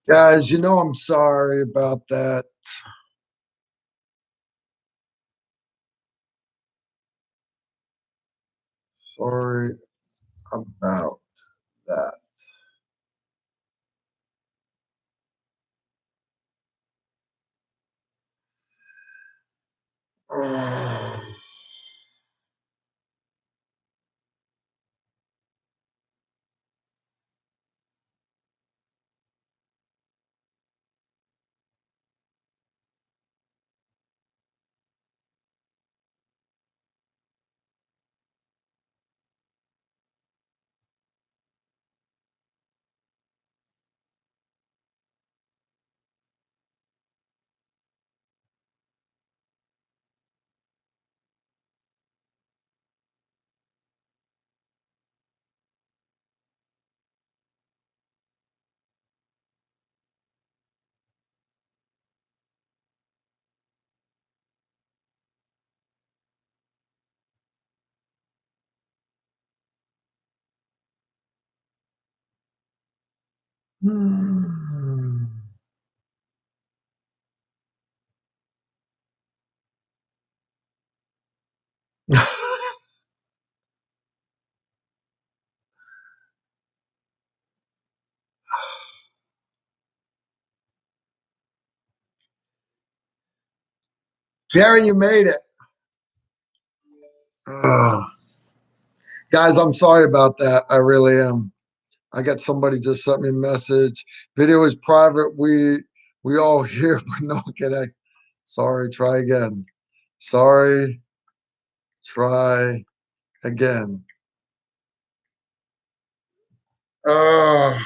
Guys, I'm sorry about that. Sorry about that. Hmm. Jerry, you made it. Oh. Guys, I'm sorry about that. I really am. I got somebody just sent me a message. Video is private. We all hear, but no one can act. Sorry, try again. Sorry, try again. Oh,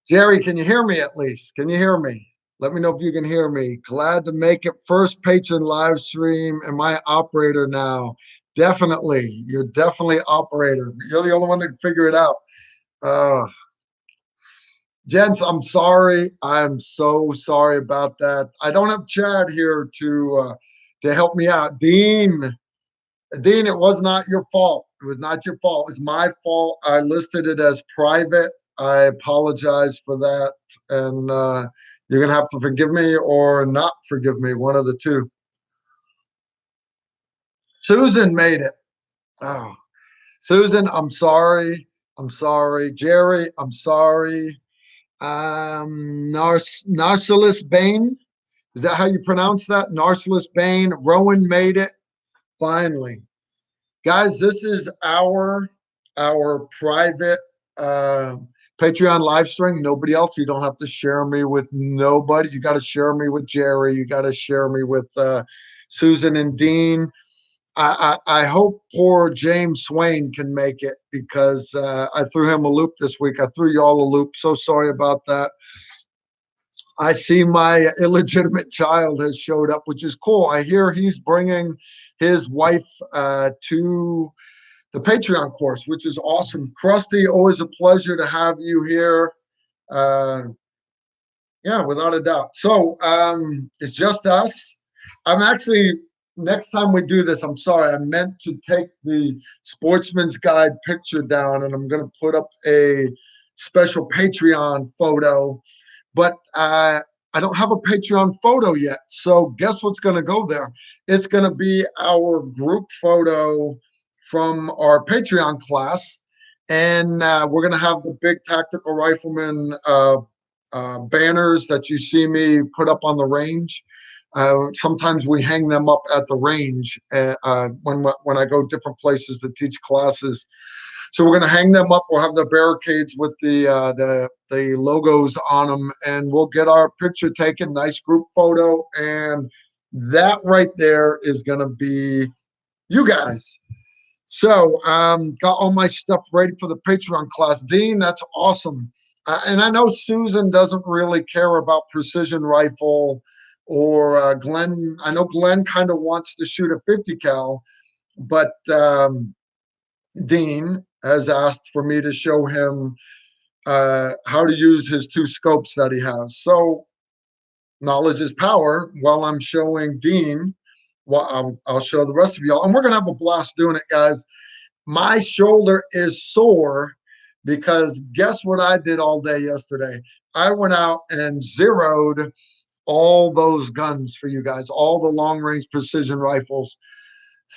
Jerry, can you hear me at least? Can you hear me? Let me know if you can hear me. Glad to make it. First patron live stream. Am I operator now? Definitely. You're definitely operator. You're the only one that can figure it out. Uh, Gents, I'm sorry. I'm so sorry about that. I don't have Chad here to help me out. Dean, it was not your fault. It was not your fault. It's my fault. I listed it as private. I apologize for that. And you're going to have to forgive me or not forgive me, one of the two. Susan made it. Oh, Susan, I'm sorry. I'm sorry. Jerry, I'm sorry. Narcisus Bain. Is that how you pronounce that? Narcisus Bain. Rowan made it. Finally. Guys, this is our private uh, Patreon live stream. Nobody else. You don't have to share me with nobody. You got to share me with Jerry. You got to share me with Susan and Dean. I hope poor James Swain can make it because I threw him a loop this week. I threw y'all a loop. So sorry about that. I see my illegitimate child has showed up, which is cool. I hear he's bringing his wife to the Patreon course, which is awesome. Krusty, always a pleasure to have you here. Uh, yeah, without a doubt. So it's just us. I'm actually, next time we do this, I'm sorry, I meant to take the Sportsman's Guide picture down and I'm going to put up a special Patreon photo, but I don't have a Patreon photo yet. So guess what's going to go there? It's going to be our group photo from our Patreon class. And we're going to have the big tactical rifleman banners that you see me put up on the range. Sometimes we hang them up at the range when I go different places to teach classes. So we're going to hang them up. We'll have the barricades with the logos on them, and we'll get our picture taken. Nice group photo, and that right there is going to be you guys. So got all my stuff ready for the Patreon class. Dean, that's awesome. And I know Susan doesn't really care about precision rifle or Glenn. I know Glenn kind of wants to shoot a 50 cal, but Dean has asked for me to show him how to use his two scopes that he has. So knowledge is power. While I'm showing Dean, well, I'll show the rest of y'all. And we're going to have a blast doing it, guys. My shoulder is sore because guess what I did all day yesterday? I went out and zeroed all those guns for you guys, all the long range precision rifles,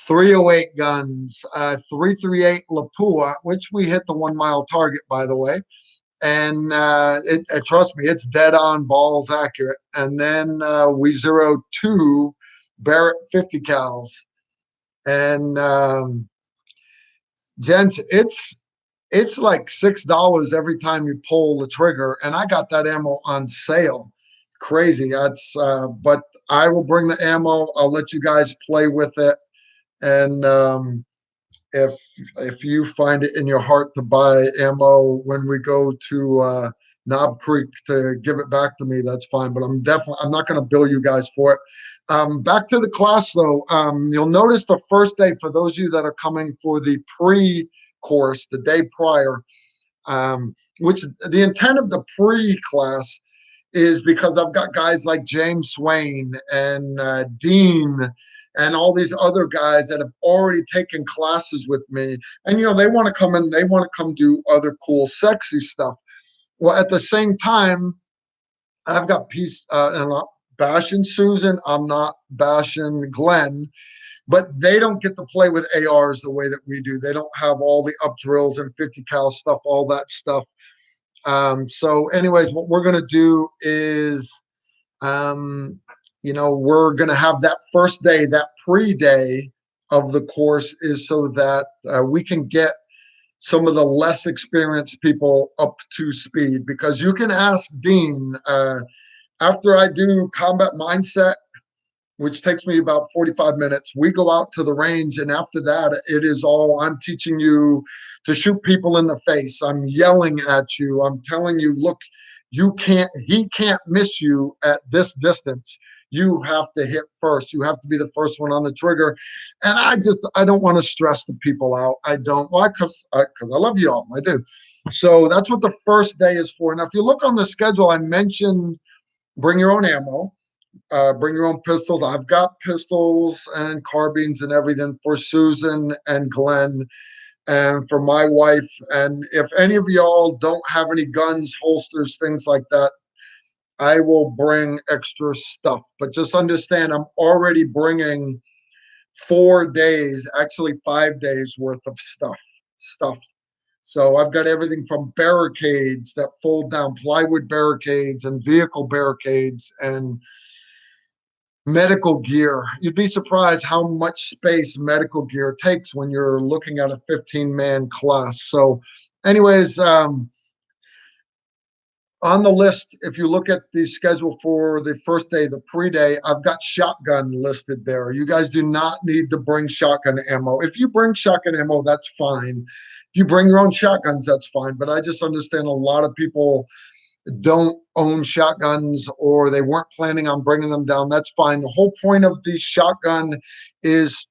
308 guns, 338 Lapua, which we hit the 1 mile target, by the way. And trust me, it's dead on, balls accurate. And then we zeroed two Barrett 50 cals. And gents, it's like $6 every time you pull the trigger, and I got that ammo on sale. Crazy. That's but I will bring the ammo. I'll let you guys play with it, and if you find it in your heart to buy ammo when we go to Knob Creek to give it back to me, that's fine. But I'm not going to bill you guys for it. Back to the class though. You'll notice the first day, for those of you that are coming for the pre-course, the day prior, which the intent of the pre-class is because I've got guys like James Swain and Dean and all these other guys that have already taken classes with me. And, they want to come in, they want to come do other cool, sexy stuff. Well, at the same time, I've got peace, and I'm not bashing Susan, I'm not bashing Glenn, but they don't get to play with ARs the way that we do. They don't have all the up drills and 50 cal stuff, all that stuff. So anyways, what we're going to do is, we're going to have that first day, that pre-day of the course, is so that we can get some of the less experienced people up to speed. Because you can ask Dean, after I do combat mindset, which takes me about 45 minutes. We go out to the range, and after that, it is all, I'm teaching you to shoot people in the face. I'm yelling at you. I'm telling you, look, he can't miss you at this distance. You have to hit first. You have to be the first one on the trigger. And I don't want to stress the people out. I don't. Why? Because I love you all. I do. So that's what the first day is for. Now, if you look on the schedule, I mentioned bring your own ammo. Bring your own pistols. I've got pistols and carbines and everything for Susan and Glenn and for my wife. And if any of y'all don't have any guns, holsters, things like that, I will bring extra stuff. But just understand, I'm already bringing 4 days, actually 5 days worth of stuff. So I've got everything from barricades that fold down, plywood barricades and vehicle barricades, and medical gear. You'd be surprised how much space medical gear takes when you're looking at a 15-man class. So anyways, on the list, if you look at the schedule for the first day, the pre-day, I've got shotgun listed there. You guys do not need to bring shotgun ammo. If you bring shotgun ammo, that's fine. If you bring your own shotguns, that's fine. But I just understand a lot of people don't own shotguns, or they weren't planning on bringing them down. That's fine. The whole point of the shotgun is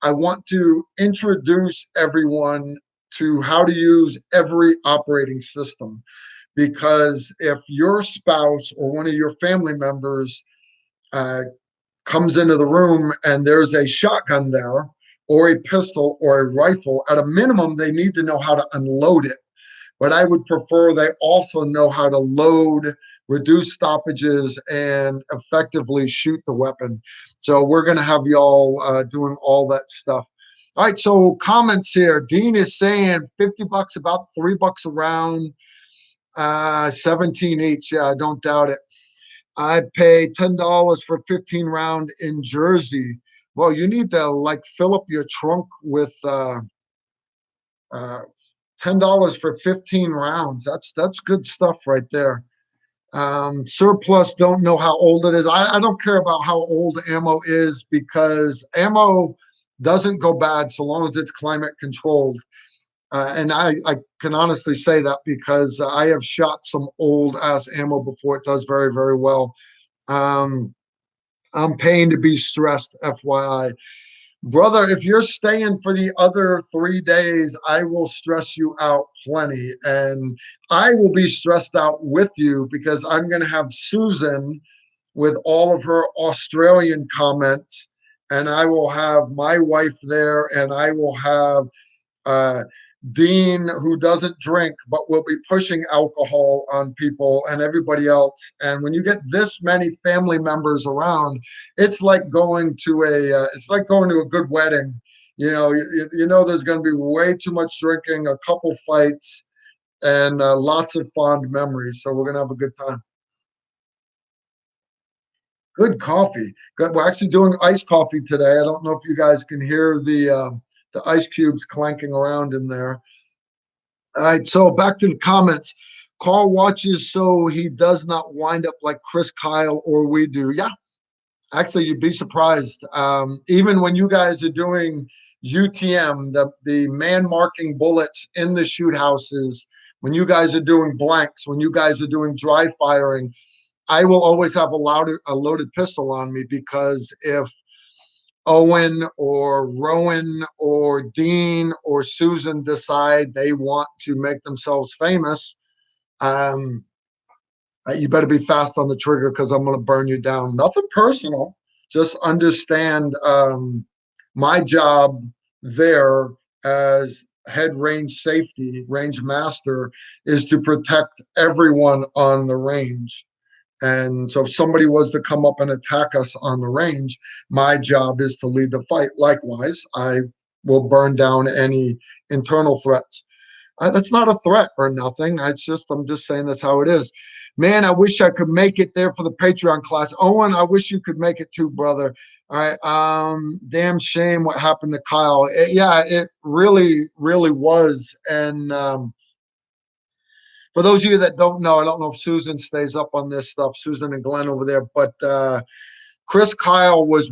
I want to introduce everyone to how to use every operating system. Because if your spouse or one of your family members comes into the room and there's a shotgun there, or a pistol or a rifle, at a minimum, they need to know how to unload it. But I would prefer they also know how to load, reduce stoppages, and effectively shoot the weapon. So we're going to have y'all doing all that stuff. All right, so comments here. Dean is saying $50, about $3 a round, 17 each. Yeah, I don't doubt it. I pay $10 for 15 round in Jersey. Well, you need to fill up your trunk with $10 for 15 rounds. That's good stuff right there. Surplus, don't know how old it is. I don't care about how old ammo is, because ammo doesn't go bad so long as it's climate controlled. And I can honestly say that because I have shot some old ass ammo before. It does very, very well. I'm paying to be stressed, FYI. Brother, if you're staying for the other 3 days, I will stress you out plenty. And I will be stressed out with you, because I'm going to have Susan with all of her Australian comments. And I will have my wife there, and I will have Dean, who doesn't drink but will be pushing alcohol on people and everybody else. And when you get this many family members around, it's like going to a good wedding. You know there's going to be way too much drinking, a couple fights, and lots of fond memories. So we're going to have a good time. Good coffee. Good. We're actually doing iced coffee today. I don't know if you guys can hear the ice cubes clanking around in there. All right, so back to the comments. Carl watches so he does not wind up like Chris Kyle or we do. Yeah, actually, you'd be surprised. Even when you guys are doing UTM, the man marking bullets in the shoot houses, when you guys are doing blanks, when you guys are doing dry firing, I will always have a loaded pistol on me because if Owen or Rowan or Dean or Susan decide they want to make themselves famous, um, you better be fast on the trigger because I'm going to burn you down. Nothing personal. Just understand my job there as head range safety, range master, is to protect everyone on the range. And so if somebody was to come up and attack us on the range, my job is to lead the fight. Likewise, I will burn down any internal threats. That's not a threat or nothing. I'm just saying that's how it is. Man, I wish I could make it there for the Patreon class. Owen, I wish you could make it too, brother. All right. Damn shame what happened to Kyle. Yeah, it really, really was. And for those of you that don't know, I don't know if Susan stays up on this stuff, Susan and Glenn over there, but Chris Kyle was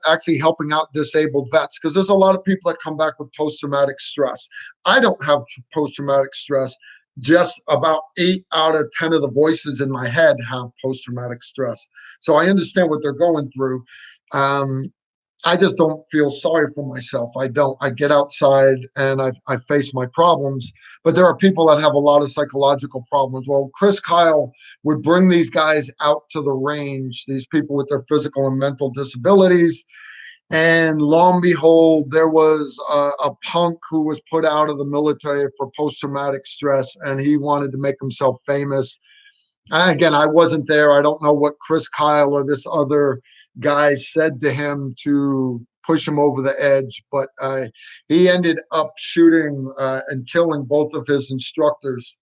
actually helping out disabled vets because there's a lot of people that come back with post-traumatic stress. I don't have post-traumatic stress. Just about 8 out of 10 of the voices in my head have post-traumatic stress. So I understand what they're going through. Um, I just don't feel sorry for myself. I don't. I get outside and I face my problems. But there are people that have a lot of psychological problems. Well, Chris Kyle would bring these guys out to the range, these people with their physical and mental disabilities. And lo and behold, there was a punk who was put out of the military for post traumatic stress, and he wanted to make himself famous. Again, I wasn't there. I don't know what Chris Kyle or this other guy said to him to push him over the edge, but he ended up shooting and killing both of his instructors.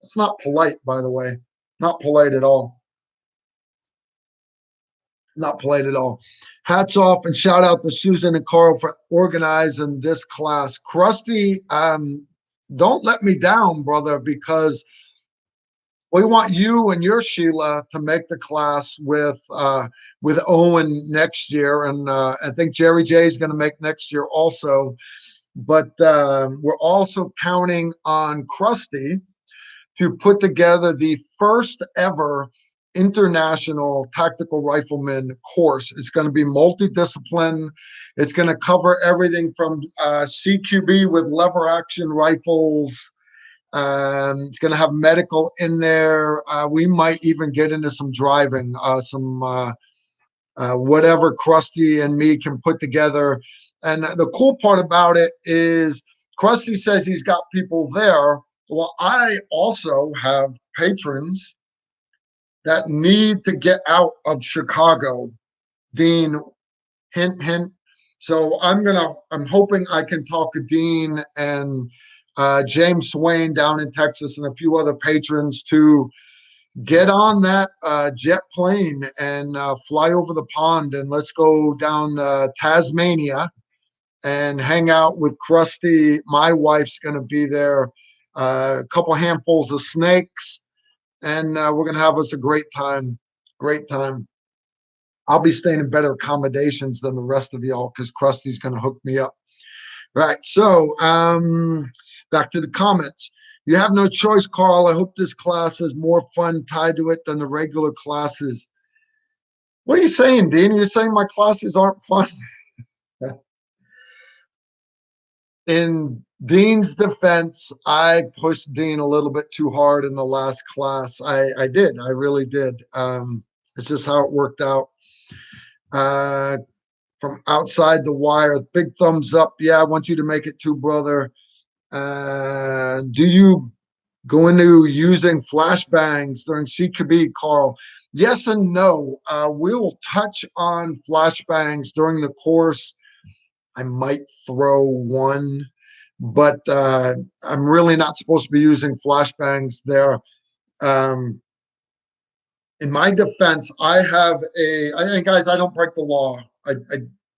It's not polite, by the way. Not polite at all. Not polite at all. Hats off and shout out to Susan and Carl for organizing this class. Krusty, don't let me down, brother, because we want you and your Sheila to make the class with Owen next year, and I think Jerry J is going to make next year also. But we're also counting on Krusty to put together the first ever international tactical rifleman course. It's going to be multidiscipline. It's going to cover everything from CQB with lever action rifles. It's going to have medical in there. We might even get into some driving, some whatever Krusty and me can put together. And the cool part about it is Krusty says he's got people there. Well, I also have patrons that need to get out of Chicago. Dean, hint, hint. So I'm hoping I can talk to Dean and James Swain down in Texas and a few other patrons to get on that jet plane and fly over the pond and let's go down Tasmania and hang out with Krusty. My wife's going to be there, a couple handfuls of snakes, and we're going to have us a great time. Great time. I'll be staying in better accommodations than the rest of y'all because Krusty's going to hook me up. Right. So back to the comments. You have no choice, Carl. I hope this class has more fun tied to it than the regular classes. What are you saying, Dean? You're saying my classes aren't fun? In Dean's defense, I pushed Dean a little bit too hard in the last class. I did. I really did. It's just how it worked out. From outside the wire, big thumbs up. Yeah, I want you to make it too, brother. Do you go into using flashbangs during CQB, Carl? Yes and no. We'll touch on flashbangs during the course. I might throw one, but I'm really not supposed to be using flashbangs there. Um, in my defense, and guys, I don't break the law.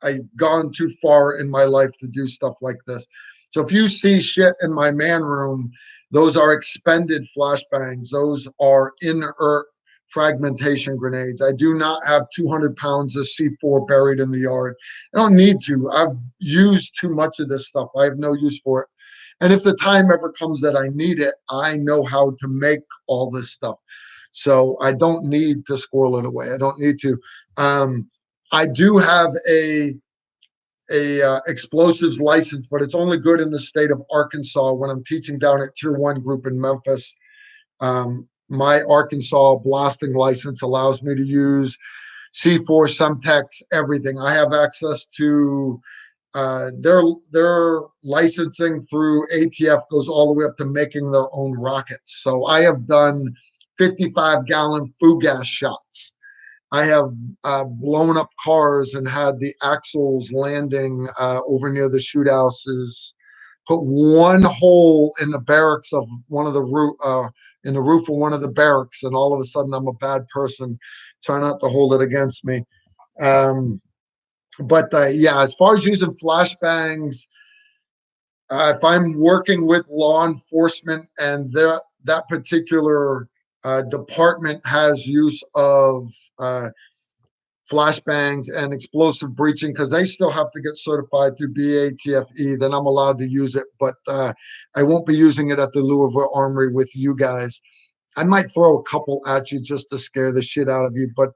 I've gone too far in my life to do stuff like this. So if you see shit in my man room, those are expended flashbangs. Those are inert fragmentation grenades. I do not have 200 pounds of C4 buried in the yard. I don't need to. I've used too much of this stuff. I have no use for it. And if the time ever comes that I need it, I know how to make all this stuff. So I don't need to squirrel it away. I don't need to. I do have a explosives license, but it's only good in the state of Arkansas when I'm teaching down at Tier 1 group in Memphis. My Arkansas blasting license allows me to use C4, Semtex, everything. I have access to their licensing through ATF goes all the way up to making their own rockets. So I have done 55-gallon fugas shots. I have blown up cars and had the axles landing over near the shoot houses. Put one hole in the barracks of one of the roof in the roof of one of the barracks, and all of a sudden I'm a bad person. Try not to hold it against me. But yeah, as far as using flashbangs, if I'm working with law enforcement and that particular department has use of flashbangs and explosive breaching, because they still have to get certified through BATFE, then I'm allowed to use it. But I won't be using it at the Louisville Armory with you guys. I might throw a couple at you just to scare the shit out of you, but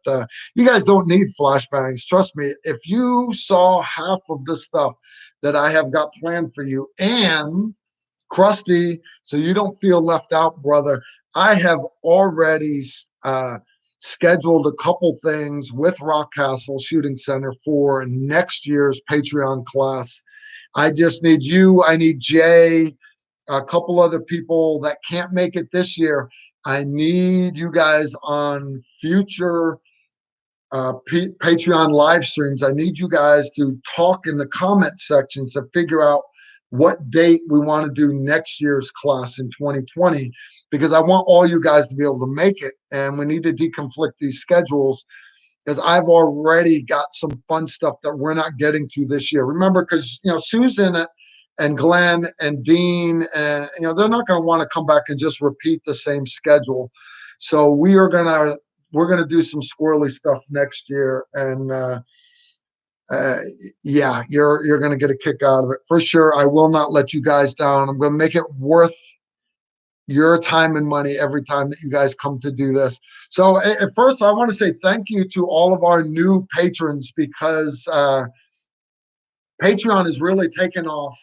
you guys don't need flashbangs. Trust me, if you saw half of the stuff that I have got planned for you, and Krusty, so you don't feel left out, brother, I have already scheduled a couple things with Rockcastle Shooting Center for next year's Patreon class. I just need you. I need Jay, a couple other people that can't make it this year. I need you guys on future Patreon live streams. I need you guys to talk in the comment sections to figure out what date we want to do next year's class in 2020, because I want all you guys to be able to make it. And we need to deconflict these schedules, because I've already got some fun stuff that we're not getting to this year. Remember, because Susan and Glenn and Dean, and they're not going to want to come back and just repeat the same schedule. So we're gonna do some squirrely stuff next year, and yeah, you're gonna get a kick out of it for sure. I will not let you guys down. I'm gonna make it worth your time and money every time that you guys come to do this. So at first, I want to say thank you to all of our new patrons, because Patreon has really taken off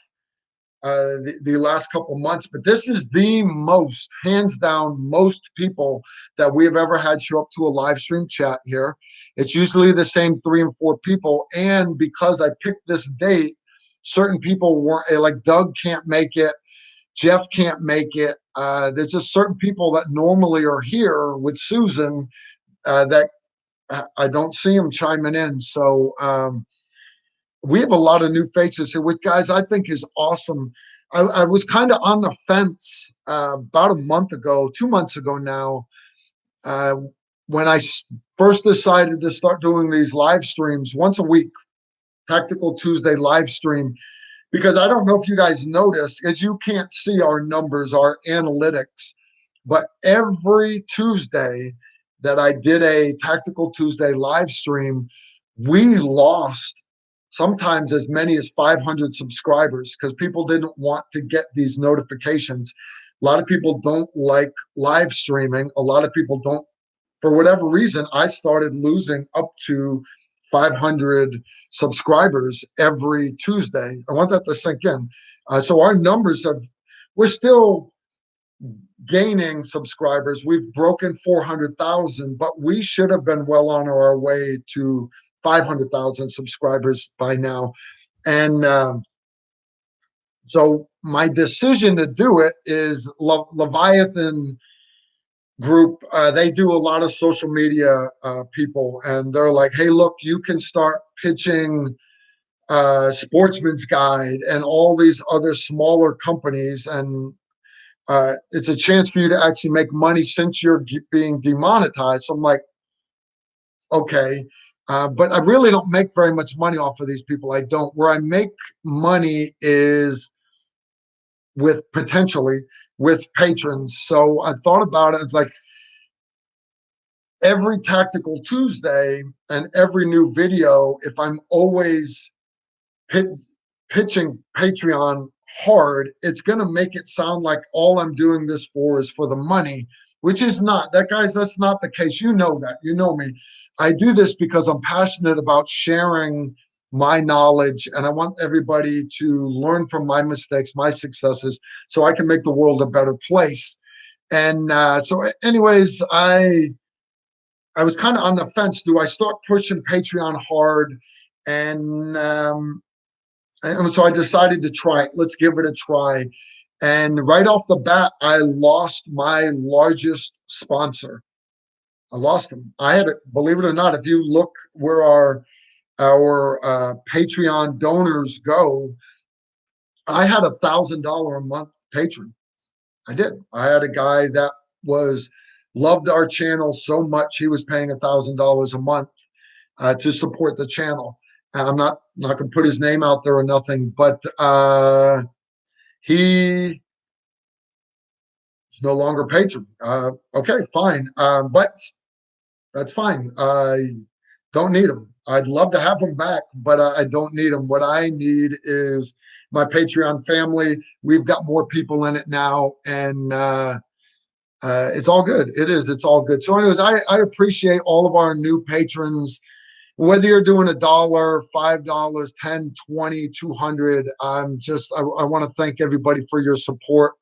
the last couple months, but this is the most, hands down, most people that we have ever had show up to a live stream chat here. It's usually the same 3 and 4 people, and because I picked this date, certain people weren't, like Doug can't make it, Jeff can't make it. There's just certain people that normally are here with Susan that I don't see them chiming in. So we have a lot of new faces here, which, guys, I think is awesome. I was kind of on the fence about a month ago, 2 months ago now, uh, when I first decided to start doing these live streams once a week, Tactical Tuesday live stream, because I don't know if you guys noticed, as you can't see our numbers, our analytics, but every Tuesday that I did a Tactical Tuesday live stream, we lost sometimes as many as 500 subscribers, because people didn't want to get these notifications. A lot of people don't like live streaming. A lot of people don't, for whatever reason. I started losing up to 500 subscribers every Tuesday. I want that to sink in. So our numbers we're still gaining subscribers. We've broken 400,000, but we should have been well on our way to 500,000 subscribers by now. And So my decision to do it is Leviathan Group. They do a lot of social media people, and they're like, hey, look, you can start pitching Sportsman's Guide and all these other smaller companies, and it's a chance for you to actually make money since you're being demonetized. So I'm like, okay. But I really don't make very much money off of these people. I don't. Where I make money is with potentially with patrons. So I thought about it. It's like every Tactical Tuesday and every new video, if I'm always pit, pitching Patreon hard, it's going to make it sound like all I'm doing this for is for the money, which is not. That, guys, that's not the case. You know that. You know me. I do this because I'm passionate about sharing my knowledge, and I want everybody to learn from my mistakes, my successes, so I can make the world a better place. And anyways, I was kind of on the fence. Do I start pushing Patreon hard? And and so I decided to try it. Let's give it a try. And right off the bat, I lost my largest sponsor. I lost him. I had, believe it or not, if you look where our Patreon donors go, I had $1,000 a month patron. I did. I had a guy that was loved our channel so much he was paying $1,000 a month to support the channel. I'm not going to put his name out there or nothing, but he is no longer patron. Okay, fine, but that's fine. I don't need him. I'd love to have him back, but I don't need him. What I need is my Patreon family. We've got more people in it now, and it's all good. It is. It's all good. So, anyways, I appreciate all of our new patrons. Whether you're doing $1, $5, 10, 20, 200, I want to thank everybody for your support.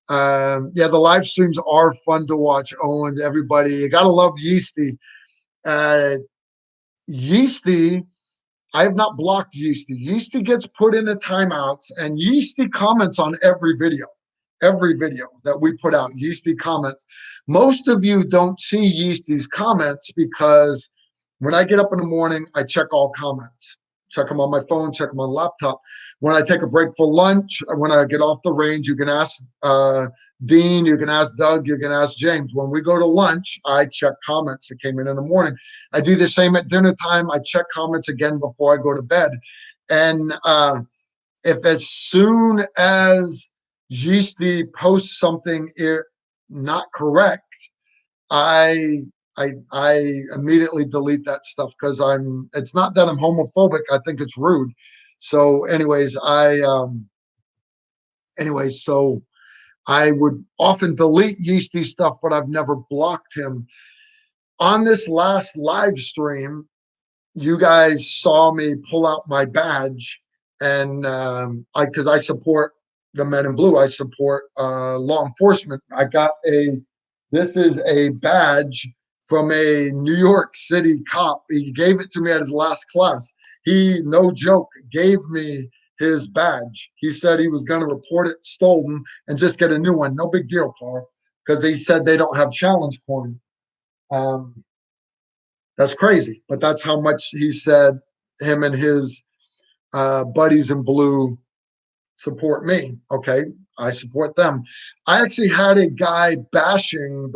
Yeah, the live streams are fun to watch, Owens. Everybody, you gotta love Yeasty. Uh, Yeasty, I have not blocked Yeasty. Yeasty gets put in the timeouts, and Yeasty comments on every video. Every video that we put out, Yeasty comments. Most of you don't see Yeasty's comments because when I get up in the morning, I check all comments. Check them on my phone, check them on laptop. When I take a break for lunch, when I get off the range, you can ask Dean, you can ask Doug, you can ask James. When we go to lunch, I check comments that came in the morning. I do the same at dinner time. I check comments again before I go to bed. And if as soon as Yeasty posts something not correct, I I immediately delete that stuff because it's not that I'm homophobic. I think it's rude. So so I would often delete Yeasty stuff, but I've never blocked him. On this last live stream, you guys saw me pull out my badge, and because I support the men in blue, I support law enforcement. This is a badge from a New York City cop. He gave it to me at his last class. He, no joke, gave me his badge. He said he was going to report it stolen and just get a new one. No big deal, Carl, because he said they don't have challenge coin. Um, that's crazy, but that's how much he said him and his buddies in blue support me. Okay, I support them. I actually had a guy bashing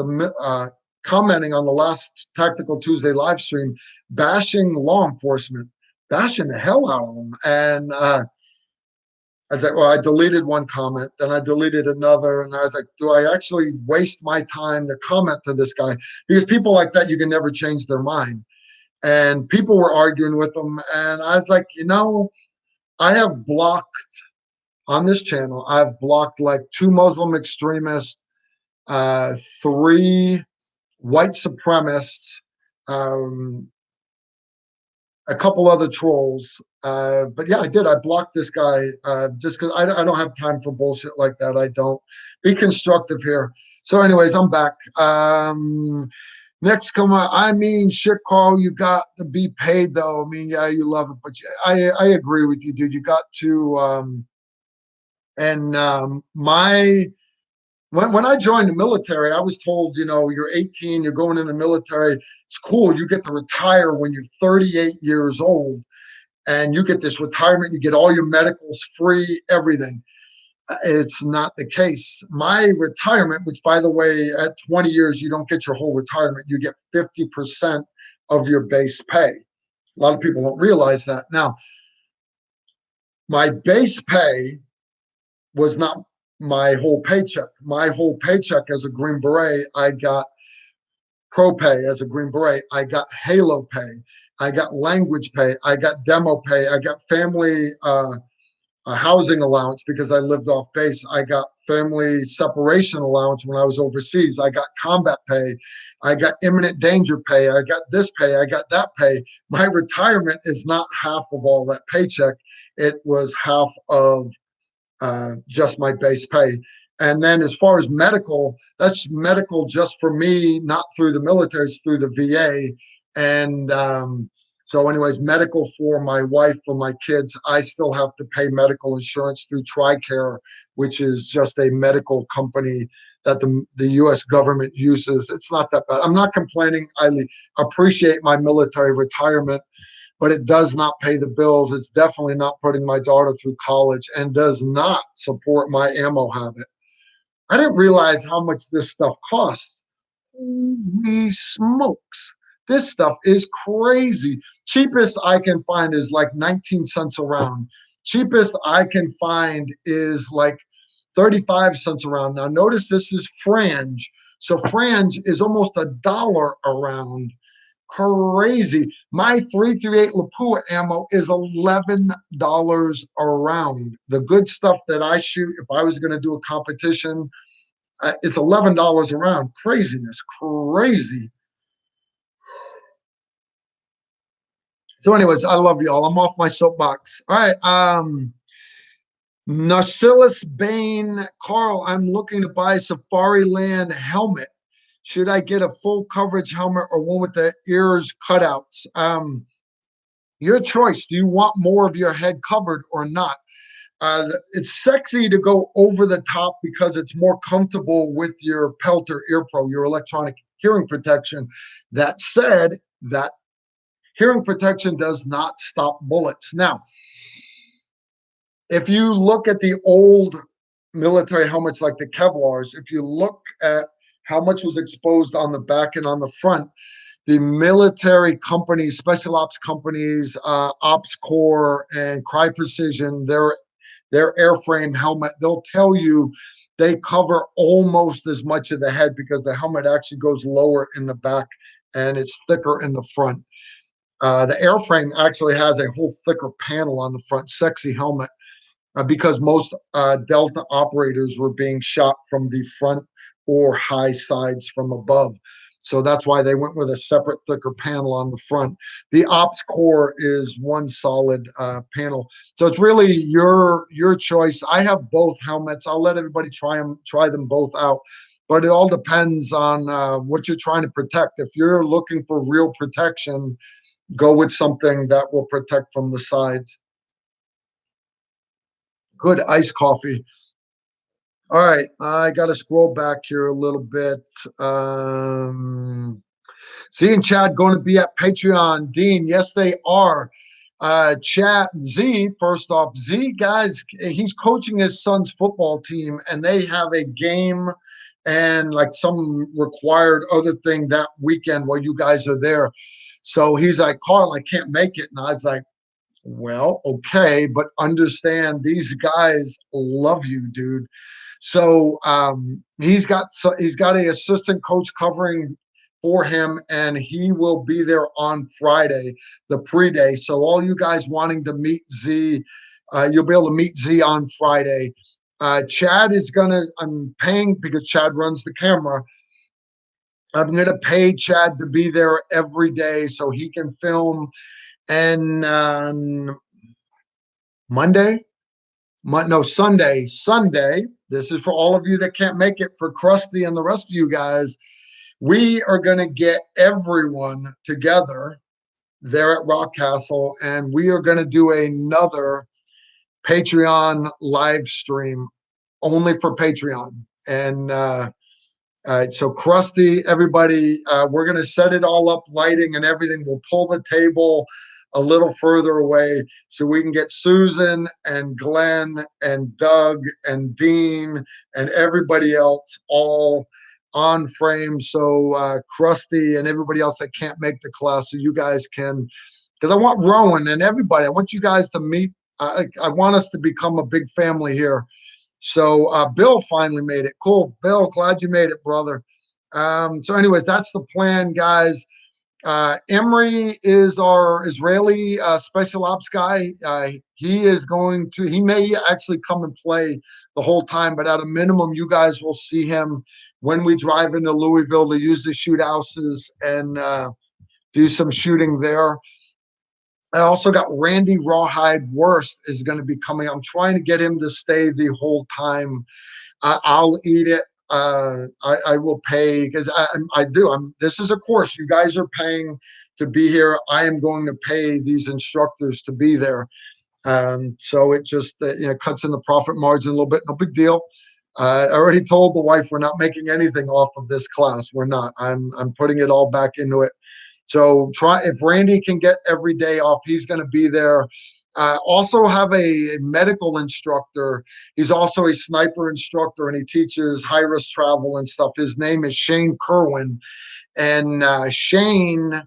commenting on the last Tactical Tuesday live stream, bashing law enforcement, bashing the hell out of them. And I was like, well, I deleted one comment, then I deleted another, and I was like, do I actually waste my time to comment to this guy? Because people like that, you can never change their mind. And people were arguing with them, and I was like, I have blocked on this channel. I've blocked like 2 Muslim extremists, 3 white supremacists, um, a couple other trolls. But yeah, I did. I blocked this guy just because I don't have time for bullshit like that. I don't. Be constructive here. So, anyways, I'm back. Next, come on. I mean, shit, Carl, you got to be paid, though. I mean, yeah, you love it, but I agree with you, dude. You got to. And when I joined the military, I was told, you're 18, you're going in the military. It's cool. You get to retire when you're 38 years old, and you get this retirement. You get all your medicals free, everything. It's not the case. My retirement, which by the way, at 20 years, you don't get your whole retirement. You get 50% of your base pay. A lot of people don't realize that. Now, my base pay was not my whole paycheck. My whole paycheck as a Green Beret, I got pro pay as a Green Beret. I got Halo pay. I got language pay. I got demo pay. I got family a housing allowance because I lived off base. I got family separation allowance when I was overseas. I got combat pay. I got imminent danger pay. I got this pay. I got that pay. My retirement is not half of all that paycheck. It was half of just my base pay. And then as far as medical, that's medical just for me, not through the military, it's through the VA. And so, anyways, medical for my wife, for my kids, I still have to pay medical insurance through TRICARE, which is just a medical company that the U.S. government uses. It's not that bad. I'm not complaining. I appreciate my military retirement, but it does not pay the bills. It's definitely not putting my daughter through college and does not support my ammo habit. I didn't realize how much this stuff costs. Holy smokes. This stuff is crazy. Cheapest I can find is like 19 cents a round. Cheapest I can find is like 35 cents a round. Now, notice this is frange. So, frange is almost $1 a round. Crazy. My 338 Lapua ammo is $11 a round. The good stuff that I shoot, if I was going to do a competition, it's $11 a round. Craziness, crazy. So, anyways, I love y'all. I'm off my soapbox. All right. Narcillus Bane, Carl, I'm looking to buy a Safariland helmet. Should I get a full coverage helmet or one with the ears cutouts? Your choice. Do you want more of your head covered or not? It's sexy to go over the top because it's more comfortable with your Pelter Ear Pro, your electronic hearing protection. That said, that hearing protection does not stop bullets. Now, if you look at the old military helmets like the Kevlars, if you look at how much was exposed on the back and on the front, the military companies, special ops companies, Ops Corps and Cry Precision, their airframe helmet, they'll tell you they cover almost as much of the head because the helmet actually goes lower in the back and it's thicker in the front. The airframe actually has a whole thicker panel on the front, sexy helmet, because most Delta operators were being shot from the front or high sides from above. So that's why they went with a separate, thicker panel on the front. The Ops Core is one solid panel. So it's really your choice. I have both helmets. I'll let everybody try them both out. But it all depends on what you're trying to protect. If you're looking for real protection, go with something that will protect from the sides. Good iced coffee. All right, I got to scroll back here a little bit. Z and Chad going to be at Patreon. Dean, yes, they are. Chad, Z, first off, Z, guys, he's coaching his son's football team, and they have a game and like some required other thing that weekend while you guys are there. So he's like, Carl, I can't make it. And I was like, well, okay, but understand these guys love you, dude. So he's got a assistant coach covering for him, and he will be there on Friday, the pre-day. So all you guys wanting to meet Z, you'll be able to meet Z on Friday. Chad is gonna. I'm paying because Chad runs the camera. I'm gonna pay Chad to be there every day so he can film. And Monday, no, Sunday. This is for all of you that can't make it, for Krusty and the rest of you guys. We are going to get everyone together there at Rock Castle, and we are going to do another Patreon live stream only for Patreon. And so Krusty, everybody, we're going to set it all up, lighting and everything. We'll pull the table a little further away so we can get Susan and Glenn and Doug and Dean and everybody else all on frame. So Krusty and everybody else that can't make the class, so you guys can, because I want Rowan and everybody, I want you guys to meet. I want us to become a big family here. So Bill finally made it. Cool, Bill. Glad you made it, brother. So, anyways, that's the plan, guys. Emery is our Israeli special ops guy. He is going to. He may actually come and play the whole time, but at a minimum, you guys will see him when we drive into Louisville to use the shoot houses and do some shooting there. I also got Randy Rawhide Worst is going to be coming. I'm trying to get him to stay the whole time. I'll eat it. I will pay because I do. This is a course. You guys are paying to be here. I am going to pay these instructors to be there. So it just cuts in the profit margin a little bit. No big deal. I already told the wife we're not making anything off of this class. We're not. I'm putting it all back into it. So if Randy can get every day off, he's going to be there. Also have a medical instructor. He's also a sniper instructor, and he teaches high risk travel and stuff. His name is Shane Kerwin, and Shane.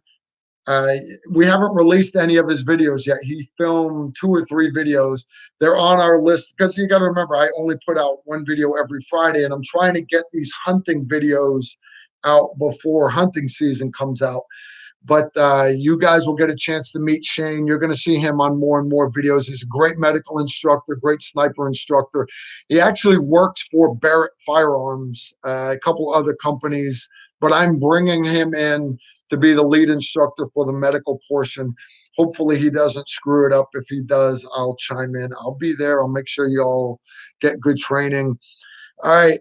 We haven't released any of his videos yet. He filmed 2 or 3 videos. They're on our list because you got to remember, I only put out 1 video every Friday, and I'm trying to get these hunting videos out before hunting season comes out. But you guys will get a chance to meet Shane. You're going to see him on more and more videos. He's a great medical instructor, great sniper instructor. He actually works for Barrett Firearms, a couple other companies, but I'm bringing him in to be the lead instructor for the medical portion. Hopefully he doesn't screw it up. If he does, I'll chime in. I'll be there. I'll make sure you all get good training. All right.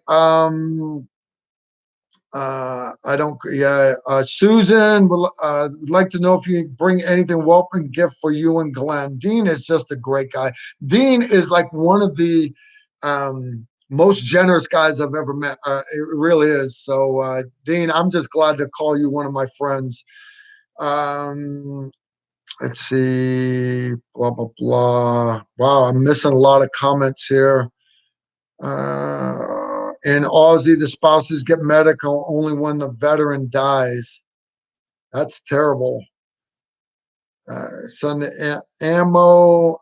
I don't. Yeah, Susan would like to know if you bring anything welcome gift for you and Glenn. Dean is just a great guy. Dean is like one of the most generous guys I've ever met. It really is. So, Dean, I'm just glad to call you one of my friends. Let's see. Blah blah blah. Wow, I'm missing a lot of comments here. In Aussie, the spouses get medical only when the veteran dies. That's terrible. Send ammo.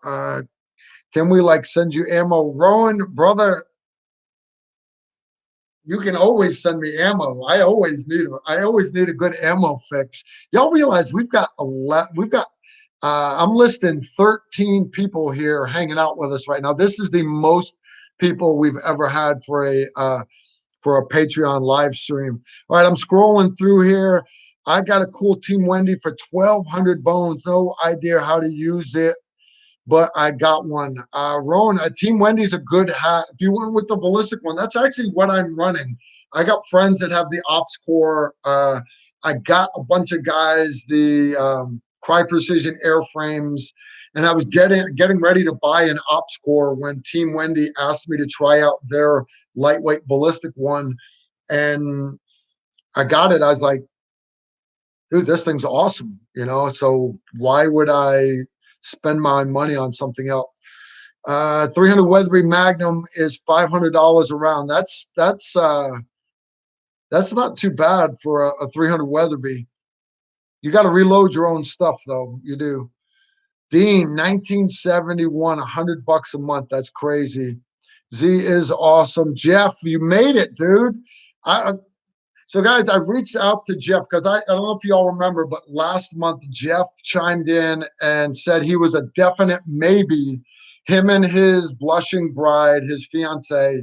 Can we send you ammo? Rowan, brother, you can always send me ammo. I always need a good ammo fix. Y'all realize we've got I'm listing 13 people here hanging out with us right now. This is the most people we've ever had for a Patreon live stream. All right, I'm scrolling through here. I got a cool Team Wendy for 1,200 bones. No idea how to use it, but I got one. Rowan, Team Wendy's a good hat. If you went with the ballistic one, that's actually what I'm running. I got friends that have the Ops Core. I got a bunch of guys, the Cry Precision airframes, and I was getting ready to buy an Ops Core when Team Wendy asked me to try out their lightweight ballistic one, and I got it. I was like, dude, this thing's awesome, so why would I spend my money on something else? 300 Weatherby Magnum is $500 a round. That's not too bad for a 300 Weatherby. You got to reload your own stuff, though. You do. Dean, 1971, $100 a month. That's crazy. Z is awesome. Jeff, you made it, dude. So, guys, I reached out to Jeff because I don't know if you all remember, but last month Jeff chimed in and said he was a definite maybe. Him and his blushing bride, his fiance,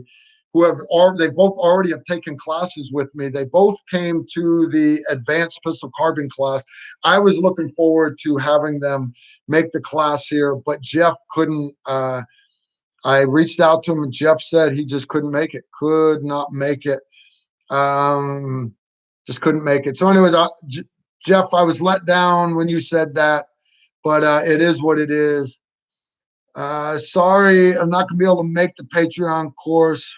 they both already have taken classes with me. They both came to the advanced pistol carbine class. I was looking forward to having them make the class here, but Jeff couldn't. I reached out to him, and Jeff said he just couldn't make it. Could not make it. Just couldn't make it. So, anyways, Jeff, I was let down when you said that, but it is what it is. Sorry, I'm not gonna be able to make the Patreon course.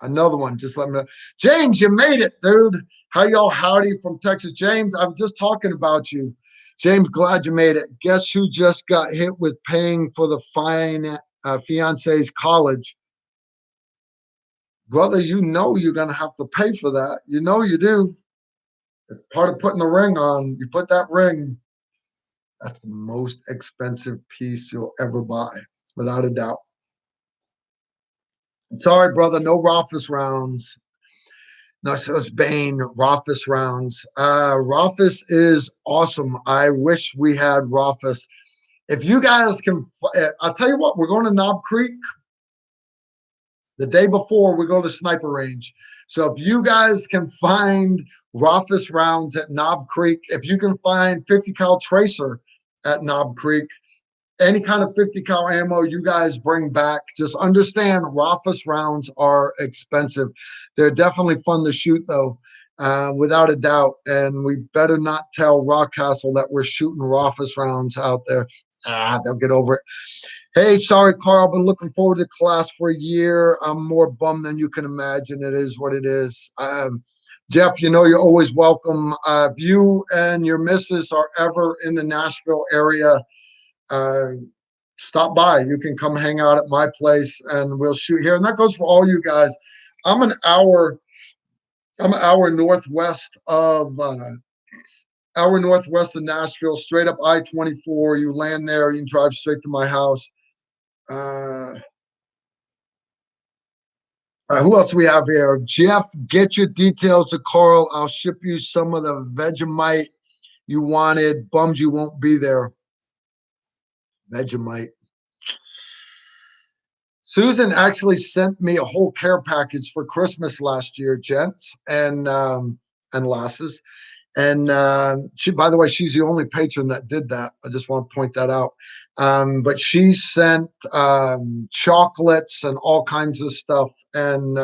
Another one, just let me know. James, you made it, dude. How y'all howdy from Texas? James, I was just talking about you. James, glad you made it. Guess who just got hit with paying for the fiance's college? Brother, you know you're gonna have to pay for that. You know you do. It's part of putting the ring on. You put that ring, that's the most expensive piece you'll ever buy, without a doubt. Sorry, brother, no Rothfuss rounds. No, so it's Bane, Rothfuss rounds. Rothfuss is awesome. I wish we had Rothfuss. If you guys can, I'll tell you what, we're going to Knob Creek the day before we go to sniper range. So if you guys can find Rothfuss rounds at Knob Creek, if you can find 50 cal tracer at Knob Creek, any kind of 50 cal ammo you guys bring back, just understand Rothfuss rounds are expensive. They're definitely fun to shoot though, without a doubt. And we better not tell Rockcastle that we're shooting Rothfuss rounds out there. They'll get over it. Hey, sorry, Carl. I've been looking forward to class for a year. I'm more bummed than you can imagine. It is what it is. Jeff, you know you're always welcome. If you and your missus are ever in the Nashville area, uh, stop by. You can come hang out at my place and we'll shoot here. And that goes for all you guys. I'm an hour. I'm an hour northwest of Nashville, straight up I-24. You land there, you can drive straight to my house. Uh, who else we have here? Jeff, get your details to Carl. I'll ship you some of the Vegemite you wanted. Bums you won't be there. Vegemite. Susan actually sent me a whole care package for Christmas last year, gents and lasses. And she, by the way, she's the only patron that did that. I just want to point that out. But she sent chocolates and all kinds of stuff. And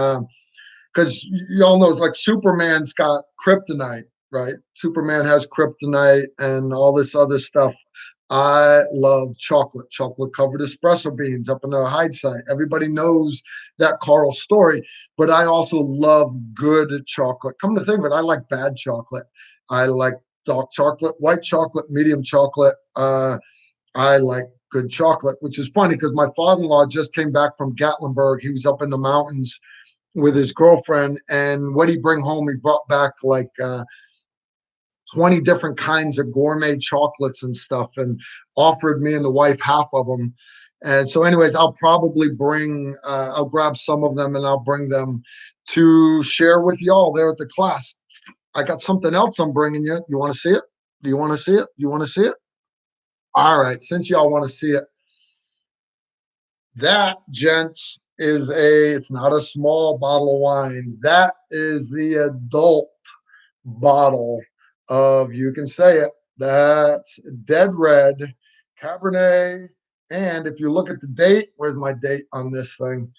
because y'all know, like Superman's got kryptonite, right? Superman has kryptonite and all this other stuff. I love chocolate covered espresso beans up in the hide site. Everybody knows that Carl story, but I also love good chocolate. Come to think of it, I like bad chocolate. I like dark chocolate, white chocolate, medium chocolate. I like good chocolate, which is funny because my father-in-law just came back from Gatlinburg. He was up in the mountains with his girlfriend, and what he bring home, he brought back like 20 different kinds of gourmet chocolates and stuff, and offered me and the wife half of them. And so anyways, I'll probably bring I'll grab some of them and I'll bring them to share with y'all there at the class. I got something else I'm bringing you. You want to see it? Do you want to see it? You want to see it? All right, since y'all want to see it, that, gents, is it's not a small bottle of wine. That is the adult bottle of, you can say it, that's Dead Red Cabernet. And if you look at the date, where's my date on this thing?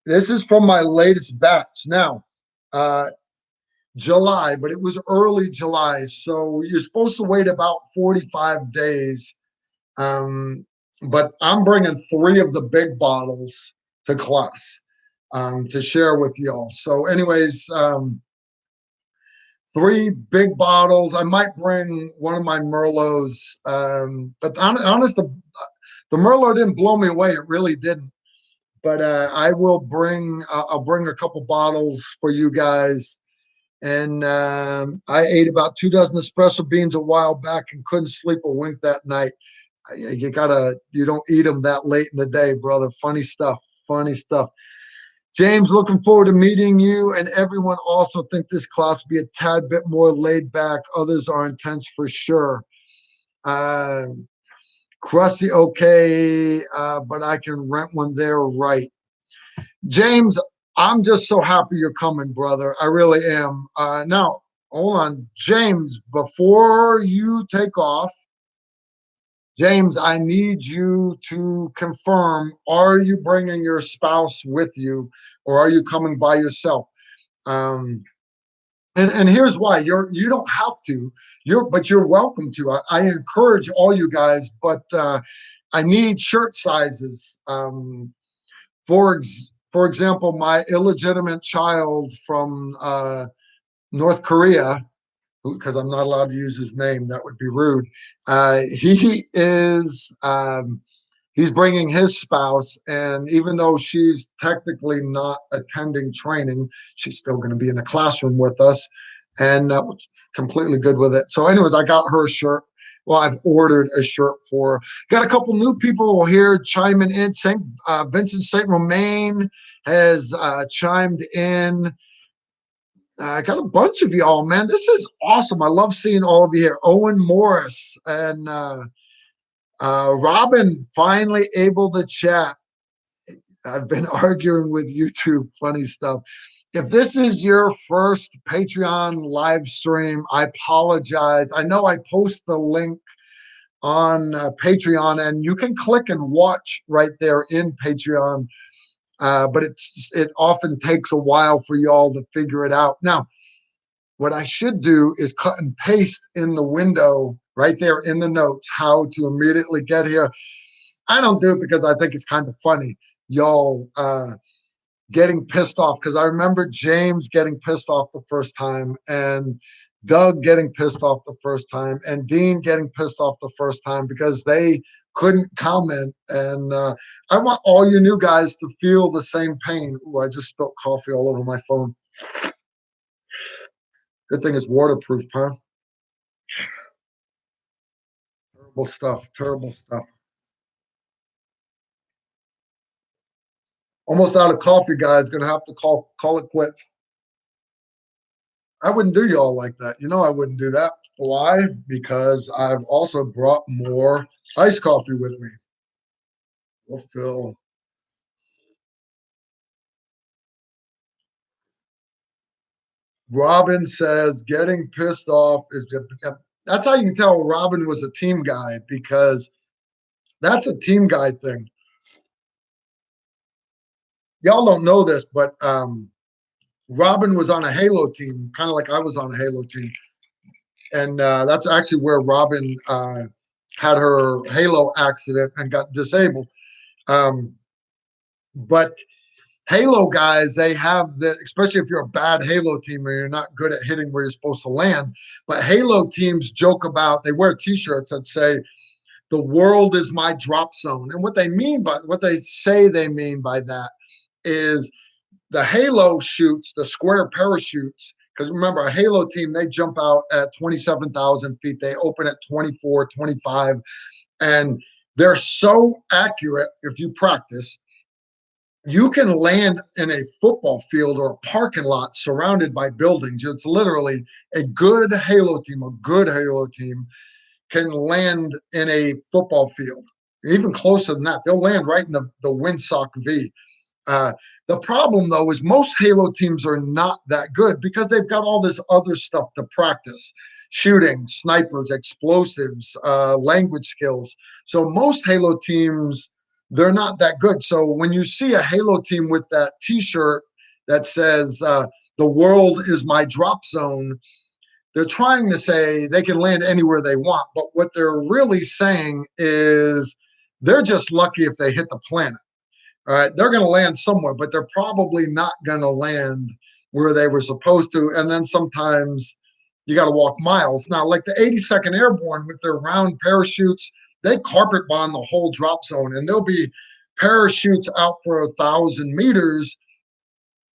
This is from my latest batch. Now, July, but it was early July. So you're supposed to wait about 45 days. But I'm bringing 3 of the big bottles to class to share with y'all. So anyways, 3 big bottles. I might bring one of my Merlots. But honest, the Merlot didn't blow me away. It really didn't. But I will bring, I'll bring a couple bottles for you guys. And I ate about 2 dozen espresso beans a while back and couldn't sleep a wink that night. You don't eat them that late in the day, brother. Funny stuff. Funny stuff. James, looking forward to meeting you. And everyone also think this class will be a tad bit more laid back. Others are intense for sure. Uh, Crusty, okay, but I can rent one there, right? James, I'm just so happy you're coming, brother. I really am. Now, hold on. James, before you take off, James, I need you to confirm, are you bringing your spouse with you or are you coming by yourself? Um, And here's why. You don't have to. You're welcome to. I encourage all you guys, but I need shirt sizes. For example, my illegitimate child from North Korea, because I'm not allowed to use his name, that would be rude. He is he's bringing his spouse, and even though she's technically not attending training, she's still going to be in the classroom with us, and completely good with it. So anyways, I got her a shirt. Well, I've ordered a shirt for her. Got a couple new people here chiming in. St. Vincent St. Romain has chimed in. I got a bunch of y'all, man. This is awesome. I love seeing all of you here. Owen Morris and Robin finally able to chat. I've been arguing with YouTube. Funny stuff. If this is your first Patreon live stream, I apologize. I know I post the link on Patreon, and you can click and watch right there in Patreon. But it often takes a while for y'all to figure it out. Now, what I should do is cut and paste in the window right there in the notes how to immediately get here. I don't do it because I think it's kind of funny. Y'all getting pissed off, because I remember James getting pissed off the first time, and Doug getting pissed off the first time, and Dean getting pissed off the first time because they couldn't comment. And I want all you new guys to feel the same pain. Ooh, I just spilled coffee all over my phone. Good thing it's waterproof, huh? Terrible stuff. Terrible stuff. Almost out of coffee, guys. Gonna have to call it quits. I wouldn't do y'all like that. You know I wouldn't do that. Why? Because I've also brought more iced coffee with me. We'll fill. Robin says getting pissed off is that's how you can tell Robin was a team guy, because that's a team guy thing. Y'all don't know this, but Robin was on a Halo team, kind of like I was on a Halo team. And that's actually where Robin had her Halo accident and got disabled. But Halo guys, they have the, especially if you're a bad Halo team or you're not good at hitting where you're supposed to land. But Halo teams joke about, they wear T-shirts that say, "The world is my drop zone," and what they say they mean by that is the Halo shoots, the square parachutes. Because remember, a Halo team, they jump out at 27,000 feet. They open at 24, 25, and they're so accurate if you practice. You can land in a football field or a parking lot surrounded by buildings. It's literally a good Halo team can land in a football field. Even closer than that, they'll land right in the windsock V. The problem, though, is most Halo teams are not that good because they've got all this other stuff to practice: shooting, snipers, explosives, language skills. So most Halo teams, they're not that good. So when you see a Halo team with that T-shirt that says "The world is my drop zone," they're trying to say they can land anywhere they want. But what they're really saying is they're just lucky if they hit the planet. All right, they're going to land somewhere, but they're probably not going to land where they were supposed to. And then sometimes you got to walk miles. Now, like the 82nd Airborne with their round parachutes, they carpet bomb the whole drop zone, and there'll be parachutes out for 1,000 meters,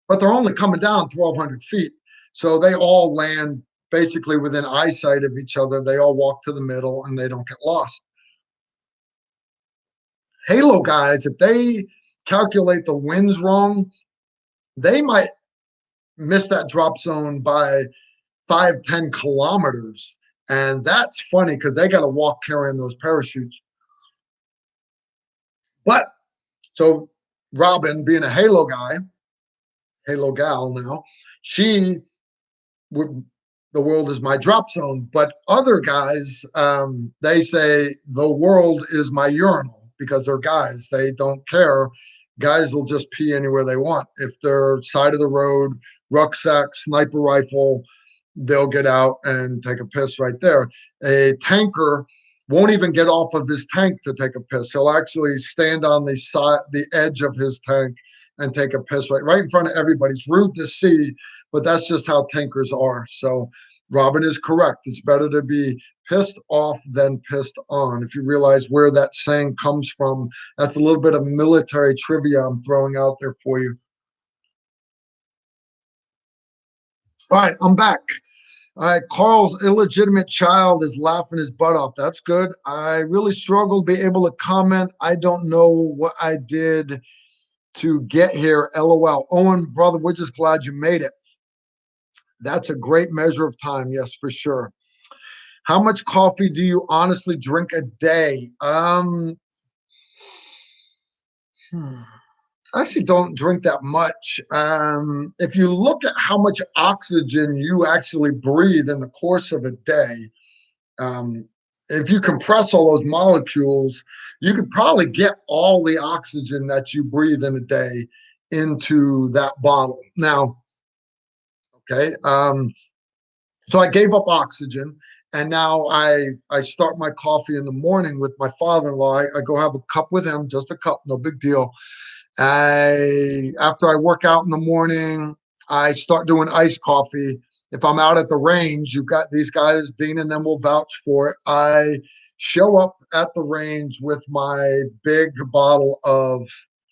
but they're only coming down 1,200 feet. So they all land basically within eyesight of each other. They all walk to the middle and they don't get lost. Halo guys, if they calculate the winds wrong, they might miss that drop zone by 5-10 kilometers. And that's funny because they got to walk carrying those parachutes. But so Robin, being a Halo guy, Halo gal now, she would, the world is my drop zone. But other guys, they say the world is my urinal because they're guys. They don't care. Guys will just pee anywhere they want. If they're side of the road, rucksack, sniper rifle, they'll get out and take a piss right there. A tanker won't even get off of his tank to take a piss. He'll actually stand on the side, the edge of his tank, and take a piss right in front of everybody. It's rude to see, but that's just how tankers are. So Robin is correct. It's better to be pissed off than pissed on. If you realize where that saying comes from, that's a little bit of military trivia I'm throwing out there for you. All right, I'm back. All right, Carl's illegitimate child is laughing his butt off. That's good. I really struggle to be able to comment. I don't know what I did to get here. LOL. Owen, brother, we're just glad you made it. That's a great measure of time. Yes, for sure. How much coffee do you honestly drink a day? I actually don't drink that much. If you look at how much oxygen you actually breathe in the course of a day, um, if you compress all those molecules, you could probably get all the oxygen that you breathe in a day into that bottle. Now, okay, so I gave up oxygen, and now I start my coffee in the morning with my father-in-law. I go have a cup with him, just a cup, no big deal. I After I work out in the morning, I start doing iced coffee. If I'm out at the range, you've got these guys, Dean and them will vouch for it. I show up at the range with my big bottle of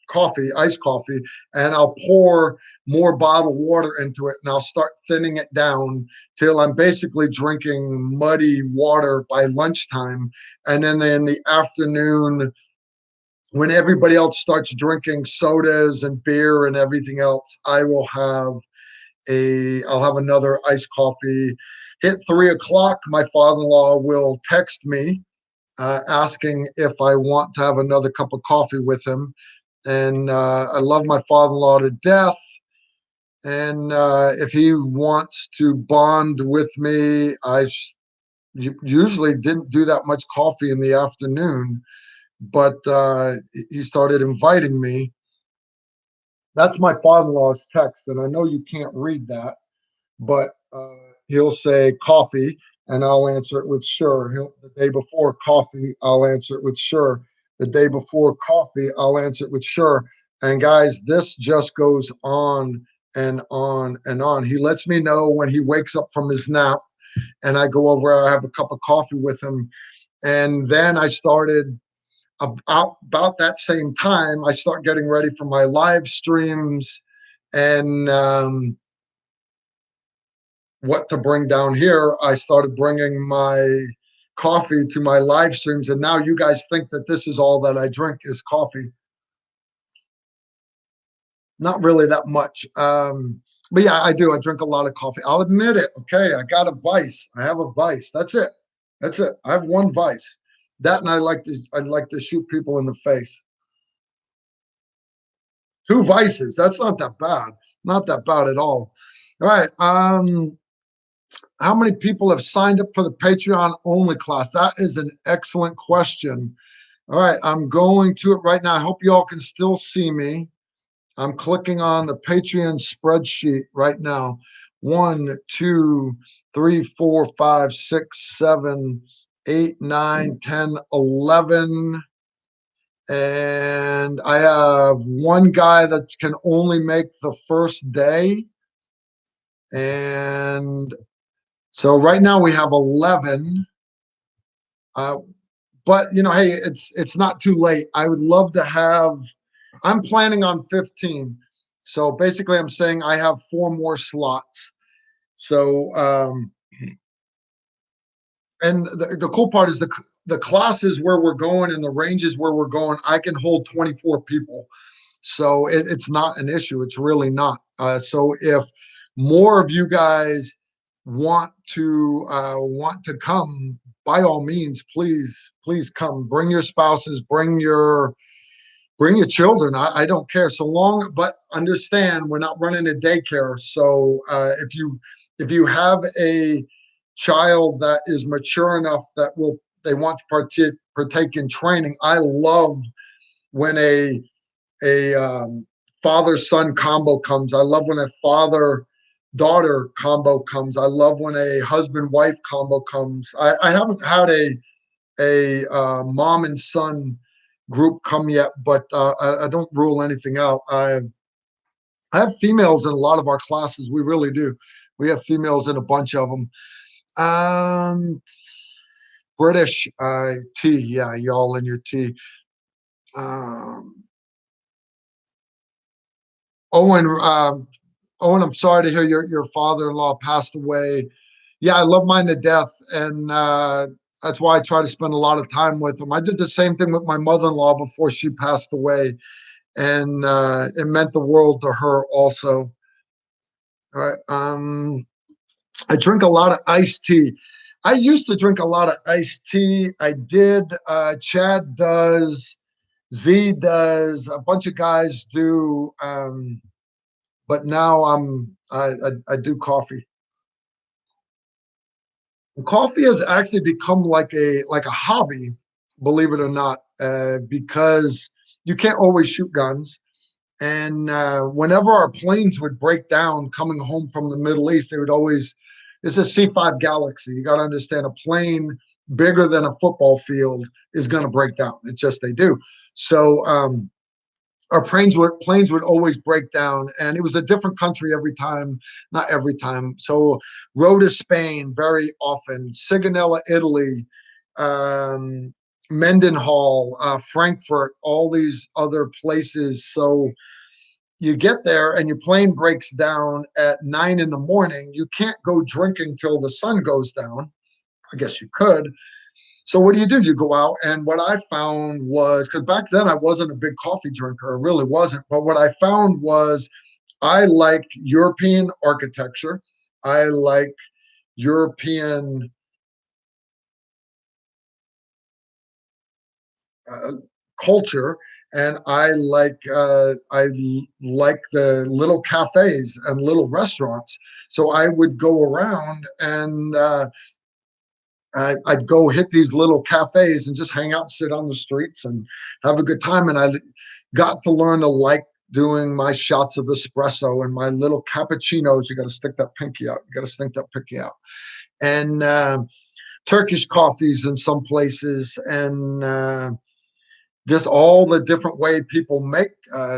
coffee, iced coffee, and I'll pour more bottled water into it, and I'll start thinning it down till I'm basically drinking muddy water by lunchtime. And then in the afternoon, when everybody else starts drinking sodas and beer and everything else, I'll have another iced coffee. Hit 3 o'clock, my father-in-law will text me asking if I want to have another cup of coffee with him. And I love my father-in-law to death. And if he wants to bond with me, usually didn't do that much coffee in the afternoon, but he started inviting me. That's my father-in-law's text, and I know you can't read that, but he'll say coffee, and I'll answer it with sure. The day before coffee, I'll answer it with sure. The day before coffee, I'll answer it with sure. And guys, this just goes on and on and on. He lets me know when he wakes up from his nap, and I go over, I have a cup of coffee with him. And then I started about that same time, I start getting ready for my live streams and what to bring down here. I started bringing my coffee to my live streams, and now you guys think that this is all that I drink is coffee. Not really that much. But yeah, I do. I drink a lot of coffee. I'll admit it. Okay, I got a vice. I have a vice. That's it. That's it. I have one vice. That and I like to shoot people in the face. Two vices. That's not that bad. Not that bad at all. All right. How many people have signed up for the Patreon only class? That is an excellent question. All right, I'm going to it right now. I hope y'all can still see me. I'm clicking on the Patreon spreadsheet right now. 1, 2, 3, 4, 5, 6, 7, 8, 9, 10, 11. And I have one guy that can only make the first day. And so right now we have 11. But hey, it's not too late. I would love to have. I'm planning on 15. So basically, I'm saying I have 4 more slots. So and the cool part is the classes where we're going and the ranges where we're going, I can hold 24 people. So it's not an issue. It's really not. So if more of you guys want to come, by all means, please come. Bring your spouses. Bring your children. I don't care. So long, but understand we're not running a daycare. So if you have a child that is mature enough that they want to partake in training, I love when a father son combo comes. I love when a father daughter combo comes. I love when a husband wife combo comes. I haven't had a mom and son group come yet, but I don't rule anything out. I have females in a lot of our classes. We really do. We have females in a bunch of them. Um, British tea, yeah, y'all in your tea. Um, Owen, Owen, I'm sorry to hear your father-in-law passed away. Yeah, I love mine to death, and that's why I try to spend a lot of time with him. I did the same thing with my mother-in-law before she passed away, and it meant the world to her also. All right. I drink a lot of iced tea. I used to drink a lot of iced tea. I did. Chad does. Z does. A bunch of guys do. But now I do coffee. Coffee has actually become like a hobby, believe it or not, because you can't always shoot guns. And whenever our planes would break down coming home from the Middle East, they would always, it's a C-5 Galaxy. You got to understand a plane bigger than a football field is going to break down. It's just they do. So our planes would always break down, and it was a different country every time. Not every time. So Rota, Spain, very often. Sigonella, Italy. Um, Mendenhall, Frankfurt, all these other places. So you get there and your plane breaks down at 9 in the morning. You can't go drinking till the sun goes down. I guess you could. So what do? You go out, and what I found was, because back then I wasn't a big coffee drinker, I really wasn't. But what I found was I like European architecture. I like European uh, culture, and I like the little cafes and little restaurants. So I would go around and I'd go hit these little cafes and just hang out, sit on the streets, and have a good time. And I got to learn to like doing my shots of espresso and my little cappuccinos. You got to stick that pinky out. You got to stick that pinky out. And Turkish coffees in some places, and just all the different way people make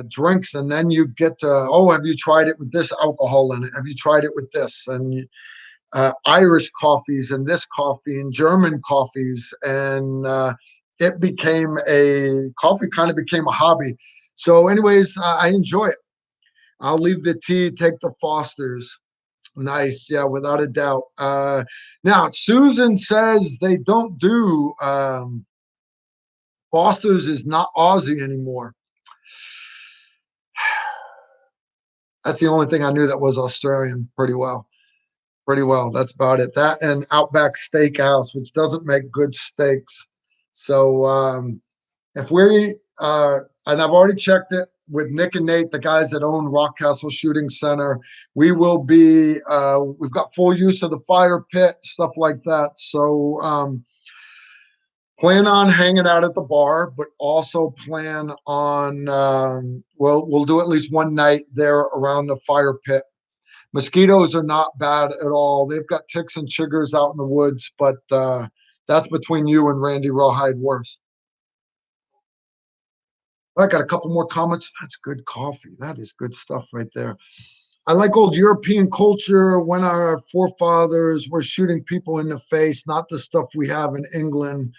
drinks. And then you get to, oh, have you tried it with this alcohol in it? Have you tried it with this? And Irish coffees and this coffee and German coffees. And it became coffee kind of became a hobby. So, anyways, I enjoy it. I'll leave the tea, take the Fosters. Nice. Yeah, without a doubt. Now, Susan says they don't do Fosters is not Aussie anymore. That's the only thing I knew that was Australian pretty well. Pretty well. That's about it. That and Outback Steakhouse, which doesn't make good steaks. So if we and I've already checked it with Nick and Nate, the guys that own Rockcastle Shooting Center, we will be. We've got full use of the fire pit, stuff like that. So plan on hanging out at the bar, but also plan on we'll do at least one night there around the fire pit. Mosquitoes are not bad at all. They've got ticks and chiggers out in the woods, but that's between you and Randy Rawhide worse. I got a couple more comments. That's good coffee. That is good stuff right there. I like old European culture when our forefathers were shooting people in the face, not the stuff we have in England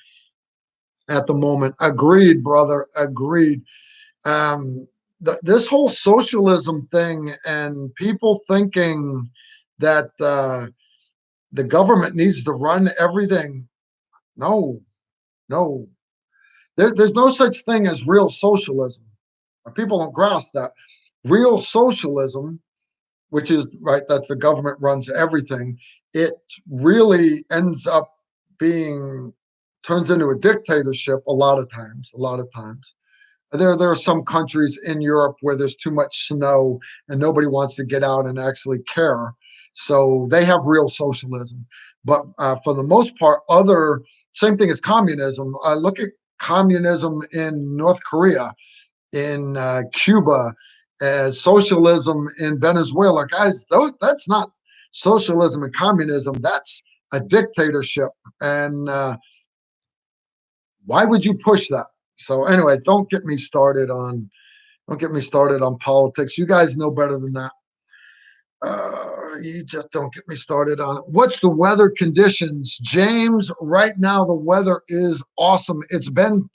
at the moment. Agreed, brother. Agreed. This whole socialism thing and people thinking that the government needs to run everything. No, no. There's no such thing as real socialism. People don't grasp that. Real socialism, which is right, that the government runs everything, it really ends up being turns into a dictatorship a lot of times. A lot of times. There are some countries in Europe where there's too much snow and nobody wants to get out and actually care. So they have real socialism. But for the most part, same thing as communism. Look at communism in North Korea, in Cuba, socialism in Venezuela. Guys, that's not socialism and communism. That's a dictatorship. And why would you push that? So anyway, don't get me started on politics. You guys know better than that. You just don't get me started on it. What's the weather conditions, James? Right now, the weather is awesome. It's been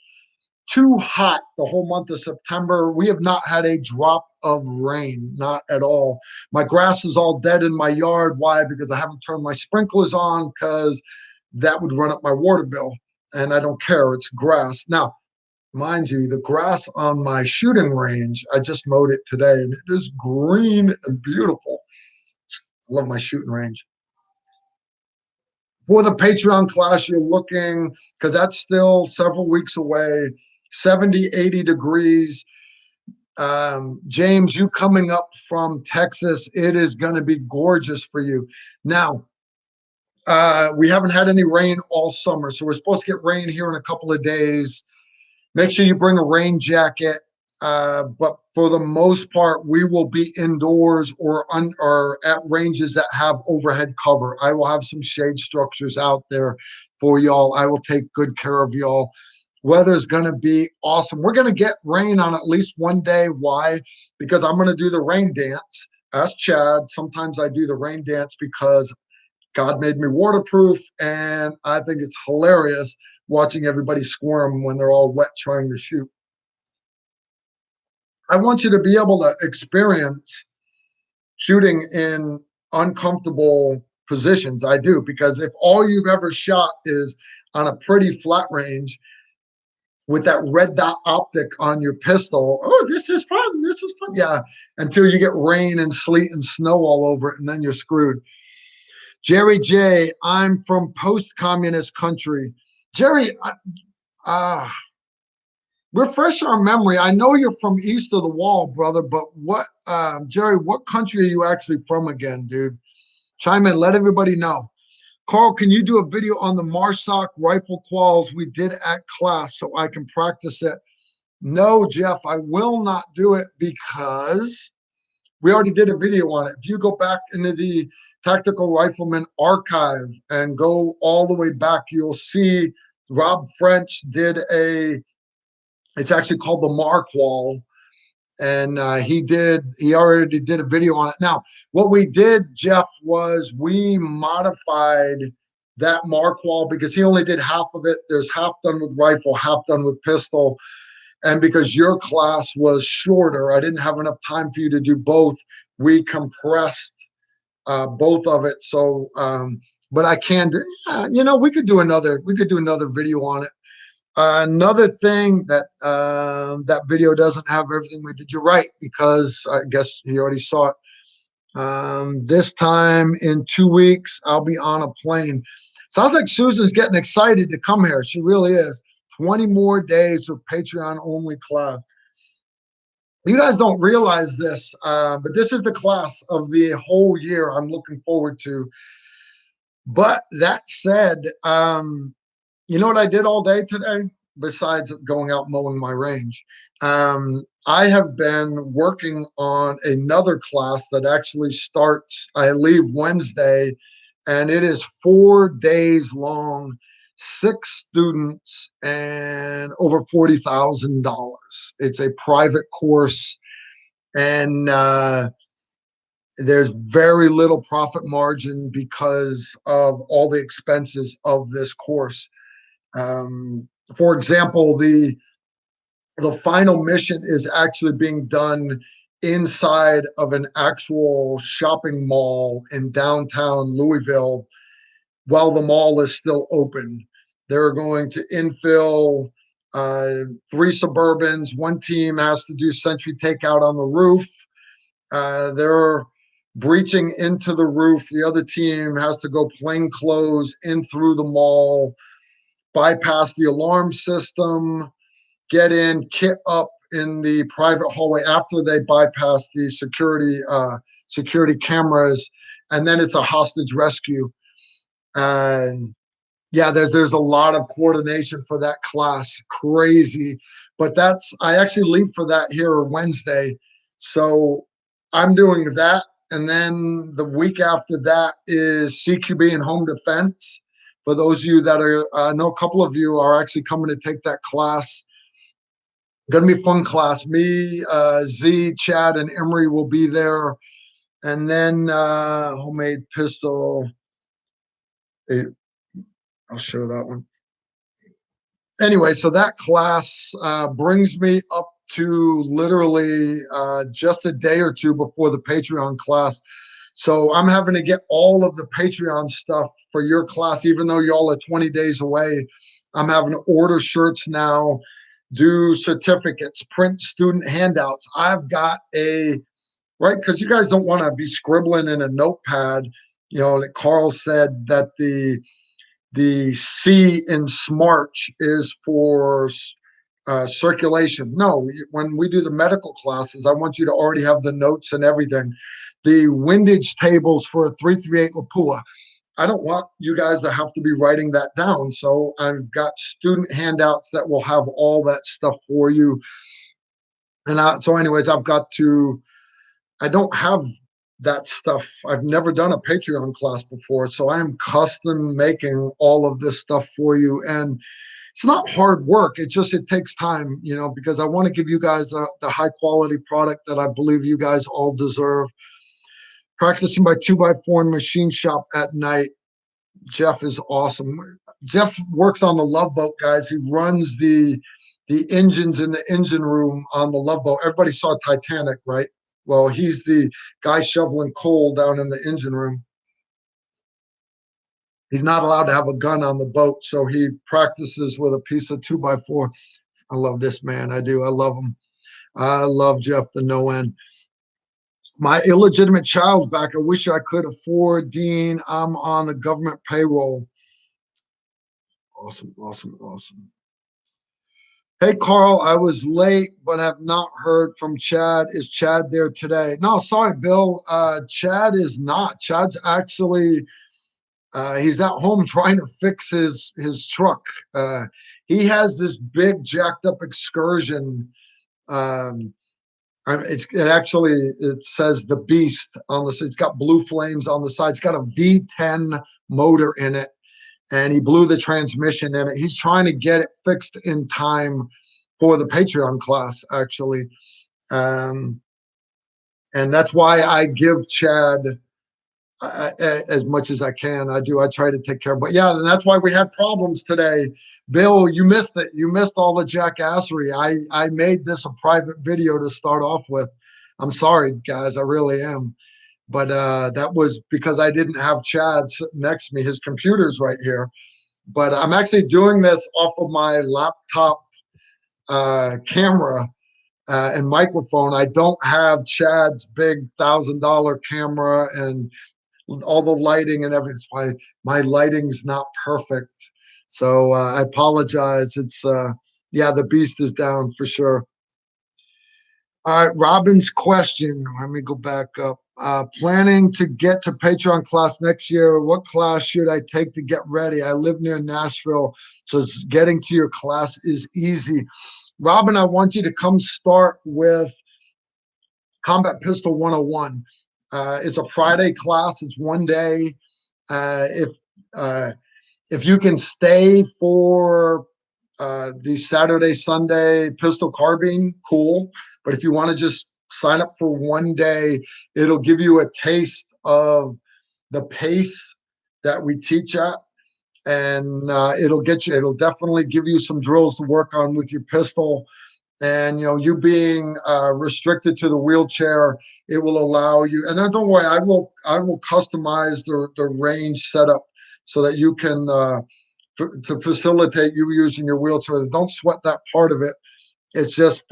too hot the whole month of September. We have not had a drop of rain, not at all. My grass is all dead in my yard. Why? Because I haven't turned my sprinklers on, because that would run up my water bill. And I don't care. It's grass. Now, mind you, the grass on my shooting range, I just mowed it today, and it is green and beautiful. I love my shooting range. For the Patreon class, you're looking, because that's still several weeks away, 70, 80 degrees. James, you coming up from Texas, it is going to be gorgeous for you. Now, we haven't had any rain all summer, so we're supposed to get rain here in a couple of days. Make sure you bring a rain jacket. But for the most part, we will be indoors or at ranges that have overhead cover. I will have some shade structures out there for y'all. I will take good care of y'all. Weather's going to be awesome. We're going to get rain on at least one day. Why? Because I'm going to do the rain dance. Ask Chad. Sometimes I do the rain dance because God made me waterproof, and I think it's hilarious watching everybody squirm when they're all wet trying to shoot. I want you to be able to experience shooting in uncomfortable positions. I do, because if all you've ever shot is on a pretty flat range with that red dot optic on your pistol, oh, this is fun. This is fun. Yeah, until you get rain and sleet and snow all over it, and then you're screwed. Jerry J, I'm from post-communist country. Jerry, refresh our memory. I know you're from east of the wall, brother, but Jerry, what country are you actually from again, dude? Chime in, let everybody know. Carl, can you do a video on the MARSOC rifle quals we did at class so I can practice it? No, Jeff, I will not do it because we already did a video on it. If you go back into the Tactical Rifleman archive and go all the way back, you'll see Rob French did it's actually called the MARQUAL, and he already did a video on it. Now, what we did, Jeff, was we modified that MARQUAL because he only did half of it. There's half done with rifle, half done with pistol. And because your class was shorter, I didn't have enough time for you to do both. We compressed both of it. So, but I can do, we could do another video on it. Another thing that that video doesn't have everything we did. You're right, because I guess you already saw it. This time in 2 weeks, I'll be on a plane. Sounds like Susan's getting excited to come here. She really is. 20 more days of Patreon only class. You guys don't realize this, but this is the class of the whole year I'm looking forward to. But that said, you know what I did all day today besides going out mowing my range? I have been working on another class that actually starts, I leave Wednesday, and it is 4 days long, 6 students, and over $40,000. It's a private course, and there's very little profit margin because of all the expenses of this course. For example, the final mission is actually being done inside of an actual shopping mall in downtown Louisville while the mall is still open. They're going to infill 3 Suburbans. One team has to do sentry takeout on the roof. They're breaching into the roof. The other team has to go plain clothes in through the mall, bypass the alarm system, get in, kit up in the private hallway after they bypass the security cameras, and then it's a hostage rescue. And yeah, there's a lot of coordination for that class. Crazy. But I actually leave for that here Wednesday. So I'm doing that. And then the week after that is CQB and home defense. For those of you that are, I know a couple of you are actually coming to take that class. Going to be a fun class. Me, Z, Chad, and Emery will be there. And then homemade pistol. I'll show that one. Anyway, so that class brings me up to literally just a day or two before the Patreon class. So I'm having to get all of the Patreon stuff for your class, even though y'all are 20 days away. I'm having to order shirts now, do certificates, print student handouts. I've got right, because you guys don't want to be scribbling in a notepad. You know, that Carl said that the C in SMARCH is for circulation. No, when we do the medical classes, I want you to already have the notes and everything. The windage tables for a 338 Lapua. I don't want you guys to have to be writing that down. So I've got student handouts that will have all that stuff for you. And so anyways, I don't have that stuff. I've never done a Patreon class before, so I am custom making all of this stuff for you. And it's not hard work. It takes time, because I want to give you guys the high quality product that I believe you guys all deserve. Practicing by 2x4 in machine shop at night. Jeff is awesome. Jeff works on the Love Boat, guys. He runs the engines in the engine room on the Love Boat. Everybody saw Titanic, right? Well, he's the guy shoveling coal down in the engine room. He's not allowed to have a gun on the boat, so he practices with a piece of 2x4. I love this man. I do. I love him. I love Jeff to no end. My illegitimate child's back. I wish I could afford Dean. I'm on the government payroll. Awesome, awesome, awesome. Hey, Carl, I was late, but have not heard from Chad. Is Chad there today? No, sorry, Bill. Chad is not. Chad's actually he's at home trying to fix his truck. He has this big jacked up Excursion. It says the Beast on the. It's got blue flames on the side. It's got a V10 motor in it, and he blew the transmission in it. He's trying to get it fixed in time for the Patreon class, actually. And that's why I give Chad as much as I can. I try to take care. But yeah, and that's why we had problems today. Bill, you missed it. You missed all the jackassery. I made this a private video to start off with. I'm sorry, guys. I really am. But that was because I didn't have Chad sitting next to me. His computer's right here. But I'm actually doing this off of my laptop camera and microphone. I don't have Chad's big $1,000 camera and all the lighting and everything. That's why my lighting's not perfect. So I apologize. It's the Beast is down for sure. All right, Robin's question. Let me go back up. Planning to get to Patreon class next year. What class should I take to get ready? I live near Nashville, so getting to your class is easy. Robin, I want you to come start with Combat Pistol 101. It's a Friday class. It's one day. If you can stay for the Saturday, Sunday pistol carbine, cool. But if you want to just sign up for one day, it'll give you a taste of the pace that we teach at. And it'll definitely give you some drills to work on with your pistol. And you being restricted to the wheelchair, it will allow you. And then don't worry, I will customize the range setup so that you can to facilitate you using your wheelchair. Don't sweat that part of it. It's just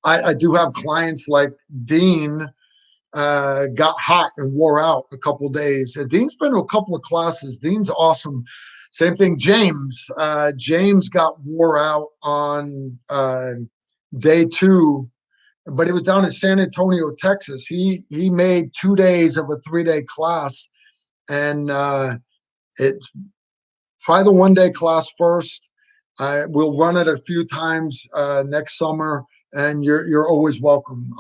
I do have clients like Dean got hot and wore out a couple days. And Dean's been to a couple of classes. Dean's awesome. Same thing, James. James got wore out on day 2, but he was down in San Antonio, Texas. He made 2 days of a 3-day class, and it's try the 1-day class first. We'll run it a few times next summer, and you're always welcome.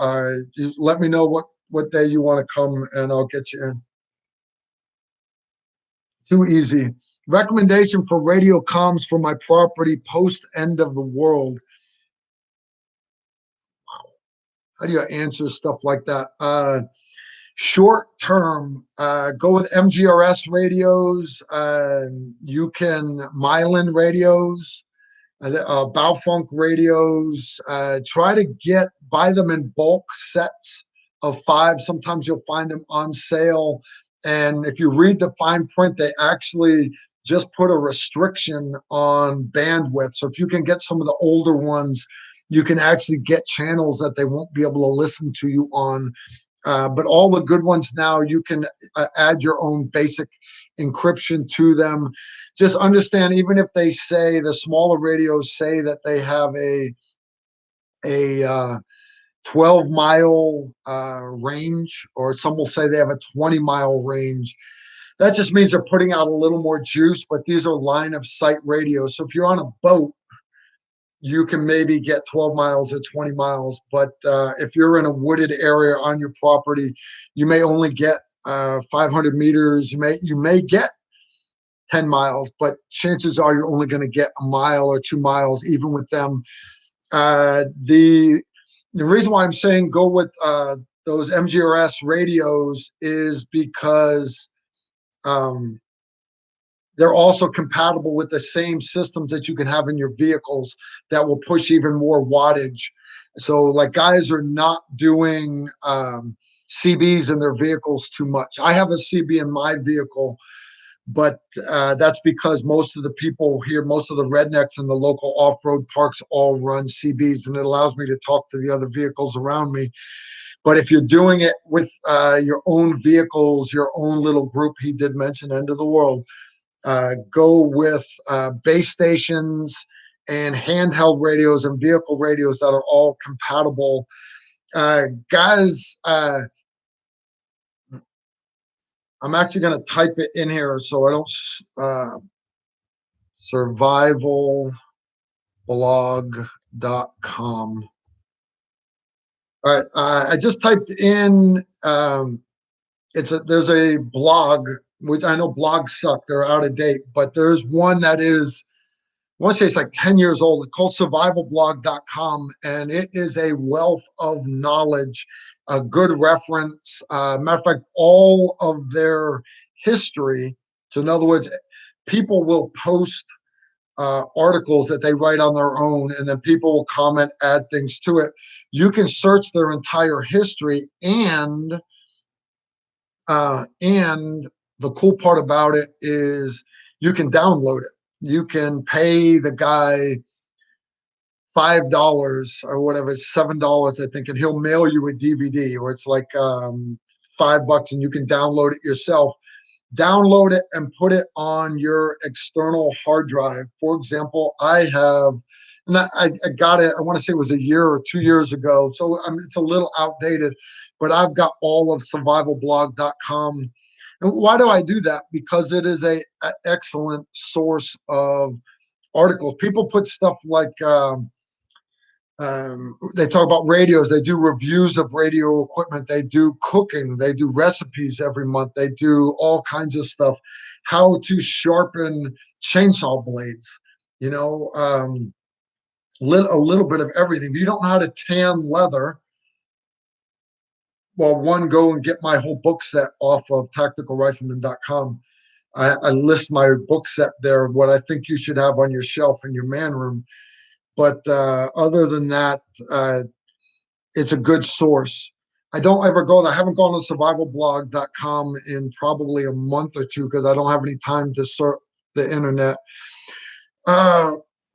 You let me know what day you want to come, and I'll get you in. Too easy. Recommendation for radio comms for my property post end of the world. How do you answer stuff like that? Short term, go with MGRS radios. You can Mylan radios, Baofeng radios. Try to buy them in bulk sets of 5. Sometimes you'll find them on sale. And if you read the fine print, they actually just put a restriction on bandwidth. So if you can get some of the older ones, you can actually get channels that they won't be able to listen to you on. But all the good ones now, you can add your own basic encryption to them. Just understand, even if they say, the smaller radios say that they have a 12-mile range, or some will say they have a 20-mile range. That just means they're putting out a little more juice, but these are line of sight radios. So if you're on a boat, you can maybe get 12 miles or 20 miles. But if you're in a wooded area on your property, you may only get 500 meters. You may get 10 miles, but chances are you're only going to get a mile or 2 miles, even with them. The reason why I'm saying go with those MGRS radios is because they're also compatible with the same systems that you can have in your vehicles that will push even more wattage. So, like, guys are not doing CBs in their vehicles too much. I have a CB in my vehicle, but that's because most of the people here, most of the rednecks in the local off-road parks all run CBs, and it allows me to talk to the other vehicles around me. But if you're doing it with your own vehicles, your own little group, he did mention end of the world, go with base stations and handheld radios and vehicle radios that are all compatible. Guys, I'm actually going to type it in here so I don't survivalblog.com. All right, I just typed in there's a blog, which I know blogs suck, they're out of date, but there's one that is, I want to say it's like 10 years old. It's called survivalblog.com, and it is a wealth of knowledge, a good reference. Matter of fact, all of their history. So in other words, people will post articles that they write on their own, and then people will comment, add things to it. You can search their entire history, and the cool part about it is you can download it. You can pay the guy $5 or whatever, it's $7, I think, and he'll mail you a DVD, or it's like $5, and you can download it yourself. Download it and put it on your external hard drive. For example, I have, and I got it, I want to say it was a year or 2 years ago, so it's a little outdated, but I've got all of survivalblog.com. And why do I do that? Because it is a excellent source of articles. People put stuff like they talk about radios. They do reviews of radio equipment. They do cooking. They do recipes every month. They do all kinds of stuff. How to sharpen chainsaw blades. You know, a little bit of everything. If you don't know how to tan leather, well, one, go and get my whole book set off of tacticalrifleman.com. I list my book set there, what I think you should have on your shelf in your man room. But other than that, it's a good source. I don't ever go there. I haven't gone to survivalblog.com in probably a month or two because I don't have any time to surf the internet.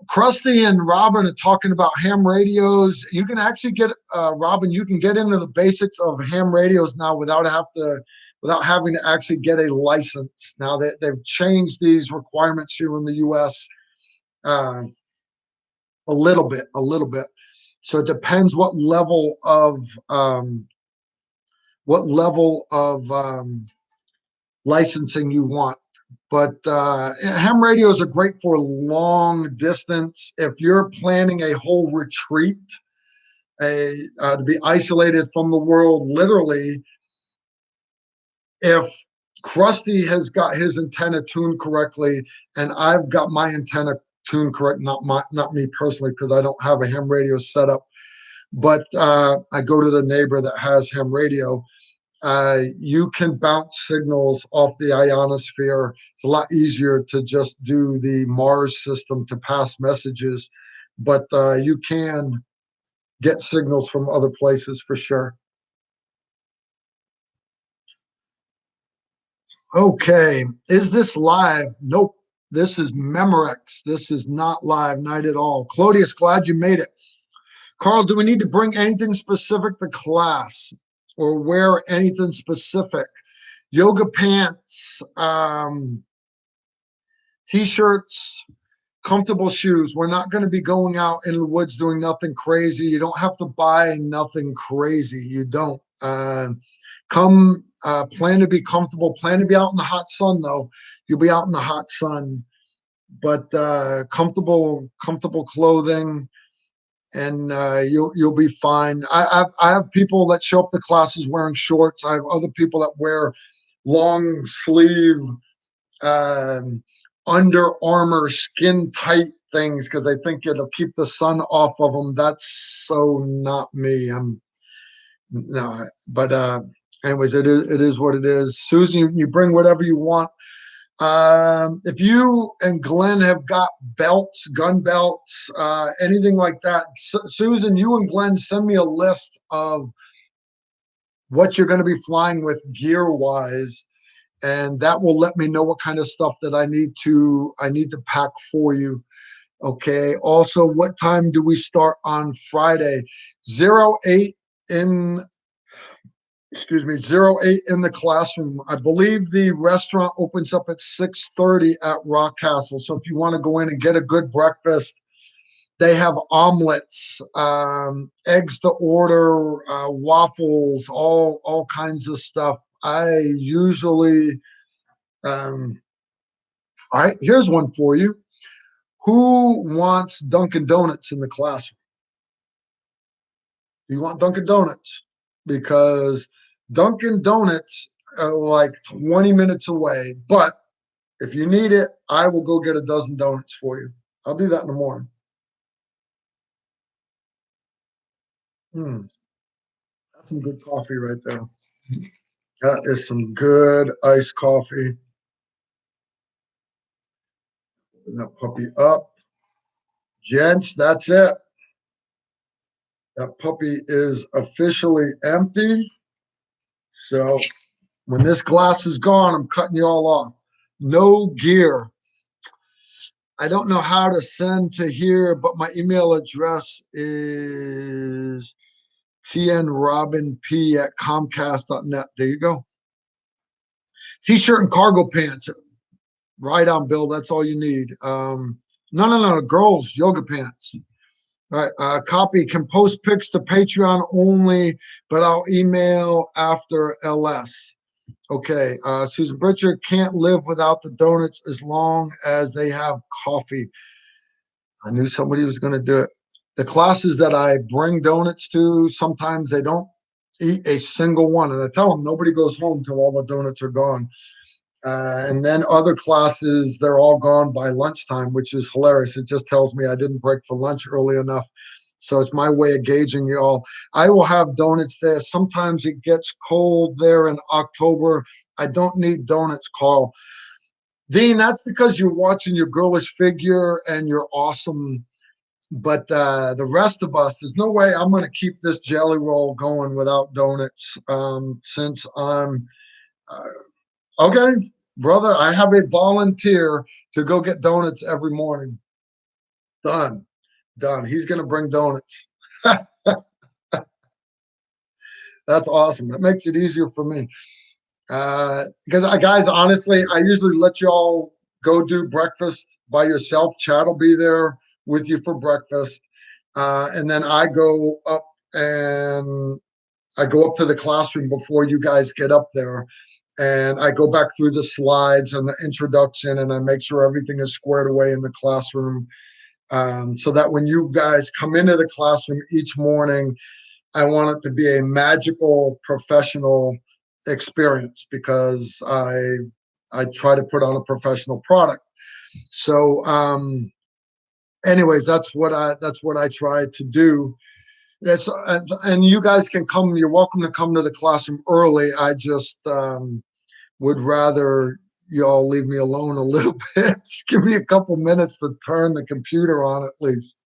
Krusty and Robin are talking about ham radios. You can actually get, Robin, you can get into the basics of ham radios now without having to actually get a license. Now they've changed these requirements here in the U.S. A little bit. So it depends what level of licensing you want. But ham radios are great for long distance. If you're planning a whole retreat, to be isolated from the world, literally. If Krusty has got his antenna tuned correctly, and I've got my antenna tuned correct, not me personally, because I don't have a ham radio set up, but I go to the neighbor that has ham radio. You can bounce signals off the ionosphere. It's a lot easier to just do the Mars system to pass messages, but you can get signals from other places for sure. Okay, is this live? Nope. This is Memorex. This is not live, not at all. Claudius, glad you made it. Carl, do we need to bring anything specific to class or wear anything specific? Yoga pants, t-shirts, comfortable shoes. We're not going to be going out in the woods doing nothing crazy. You don't have to buy nothing crazy. You don't. Come plan to be comfortable. Plan to be out in the hot sun, though. You'll be out in the hot sun, but comfortable clothing, and you'll be fine. I have people that show up to classes wearing shorts. I have other people that wear long sleeve Under Armour skin tight things because they think it'll keep the sun off of them. That's so not me. I'm no, but anyways, it is what it is. Susan, you bring whatever you want. If you and Glenn have got belts, gun belts, anything like that, Susan, you and Glenn send me a list of what you're going to be flying with gear wise, and that will let me know what kind of stuff that I need to pack for you. Okay. Also, what time do we start on Friday? 08 in 08 in the classroom. I believe the restaurant opens up at 6:30 at Rockcastle. So if you want to go in and get a good breakfast, they have omelets, eggs to order, waffles, all kinds of stuff. I usually, all right, here's one for you. Who wants Dunkin' Donuts in the classroom? You want Dunkin' Donuts? Because Dunkin' Donuts are like 20 minutes away. But if you need it, I will go get a dozen donuts for you. I'll do that in the morning. That's some good coffee right there. That is some good iced coffee. Open that puppy up. Gents, that's it. That puppy is officially empty. So when this glass is gone, I'm cutting you all off. No gear. I don't know how to send to here, but my email address is tnrobinp@comcast.net. There you go. T-shirt and cargo pants. Right on, Bill. That's all you need. No. Girls, yoga pants. All right. Copy. Can post pics to Patreon only, but I'll email after LS. Okay. Susan Britcher, can't live without the donuts as long as they have coffee. I knew somebody was going to do it. The classes that I bring donuts to, sometimes they don't eat a single one. And I tell them nobody goes home until all the donuts are gone. And then other classes, they're all gone by lunchtime, which is hilarious. It just tells me I didn't break for lunch early enough. So it's my way of gauging y'all. I will have donuts there. Sometimes it gets cold there in October. I don't need donuts, Carl. Dean, that's because you're watching your girlish figure and you're awesome. But the rest of us, there's no way I'm going to keep this jelly roll going without donuts. Since I'm okay, brother, I have a volunteer to go get donuts every morning. Done. He's going to bring donuts. That's awesome. That makes it easier for me. Because guys, honestly, I usually let y'all go do breakfast by yourself. Chad will be there with you for breakfast. And then I go up to the classroom before you guys get up there. And I go back through the slides and the introduction, and I make sure everything is squared away in the classroom. so that when you guys come into the classroom each morning, I want it to be a magical professional experience because I try to put on a professional product. So anyways, that's what I try to do. That's and you guys can come. You're welcome to come to the classroom early. I just would rather y'all leave me alone a little bit. Just give me a couple minutes to turn the computer on at least.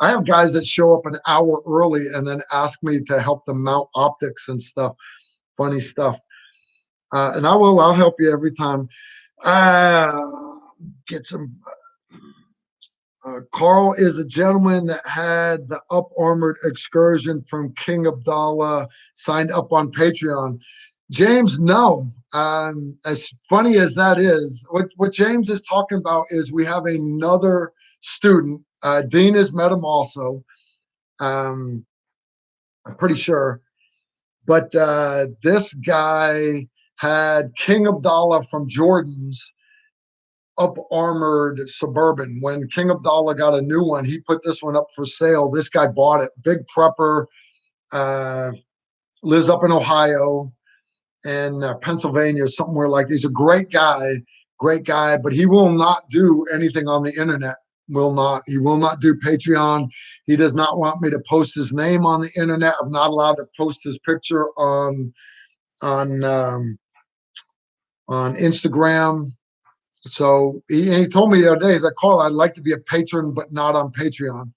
I have guys that show up an hour early and then ask me to help them mount optics and stuff, funny stuff. And I'll help you every time. Uh, get some. Carl is a gentleman that had the up armored excursion from King Abdallah signed up on Patreon. James, no. As funny as that is, what James is talking about is we have another student. Dean has met him also. I'm pretty sure. But this guy had King Abdallah from Jordan's up armored Suburban. When King Abdallah got a new one, he put this one up for sale. This guy bought it. Big prepper, uh, lives up in Ohio and Pennsylvania, somewhere like that. He's a great guy, but he will not do anything on the internet. Will not. He will not do Patreon. He does not want me to post his name on the internet. I'm not allowed to post his picture on um, on Instagram. So he told me the other day, he's like, Carl, I'd like to be a patron, but not on Patreon.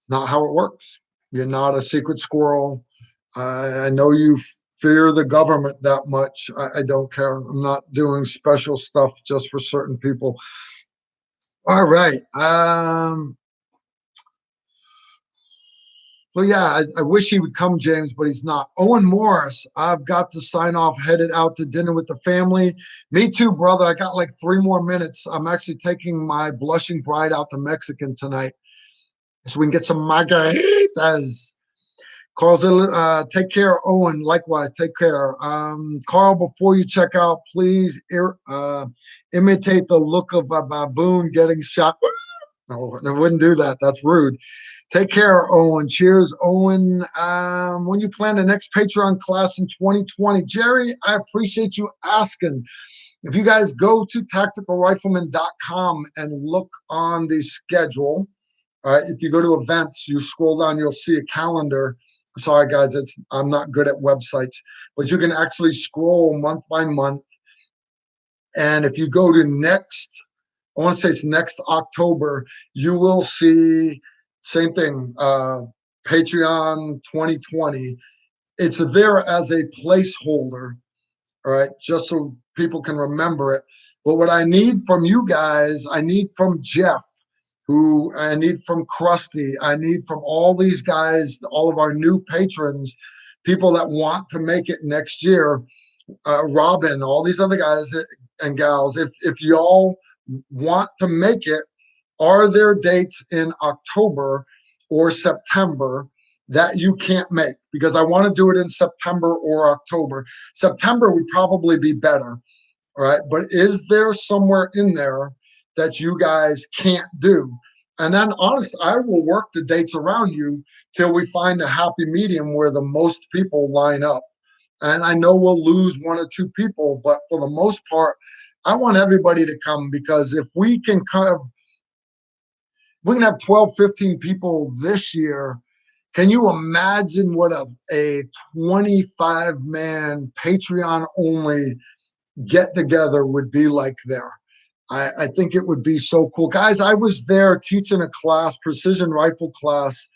Not how it works. You're not a secret squirrel. I know you fear the government that much. I don't care. I'm not doing special stuff just for certain people. All right. So yeah, I wish he would come, James, but he's not. Owen Morris, I've got to sign off, headed out to dinner with the family. Me too, brother. I got like 3 more minutes. I'm actually taking my blushing bride out to Mexican tonight so we can get some margaritas. Carl's, take care, Owen. Likewise, take care. Carl, before you check out, please imitate the look of a baboon getting shot. No, I wouldn't do that. That's rude. Take care, Owen. Cheers, Owen. When you plan the next Patreon class in 2020, Jerry, I appreciate you asking. If you guys go to tacticalrifleman.com and look on the schedule, all right, if you go to events, you scroll down, you'll see a calendar. Sorry, guys, I'm not good at websites, but you can actually scroll month by month. And if you go to next, I want to say it's next October, you will see same thing, Patreon 2020. It's there as a placeholder, all right, just so people can remember it. But what I need from you guys, I need from Jeff, who I need from Krusty, I need from all these guys, all of our new patrons, people that want to make it next year, Robin, all these other guys and gals, if y'all want to make it, are there dates in October or September that you can't make? Because I want to do it in September or October. September would probably be better, all right? But is there somewhere in there that you guys can't do? And then, honest, I will work the dates around you till we find a happy medium where the most people line up. And I know we'll lose one or two people, but for the most part, I want everybody to come because if we can we can have 12, 15 people this year. Can you imagine what a 25-man Patreon only get together would be like there? I think it would be so cool. Guys, I was there teaching a class, precision rifle class,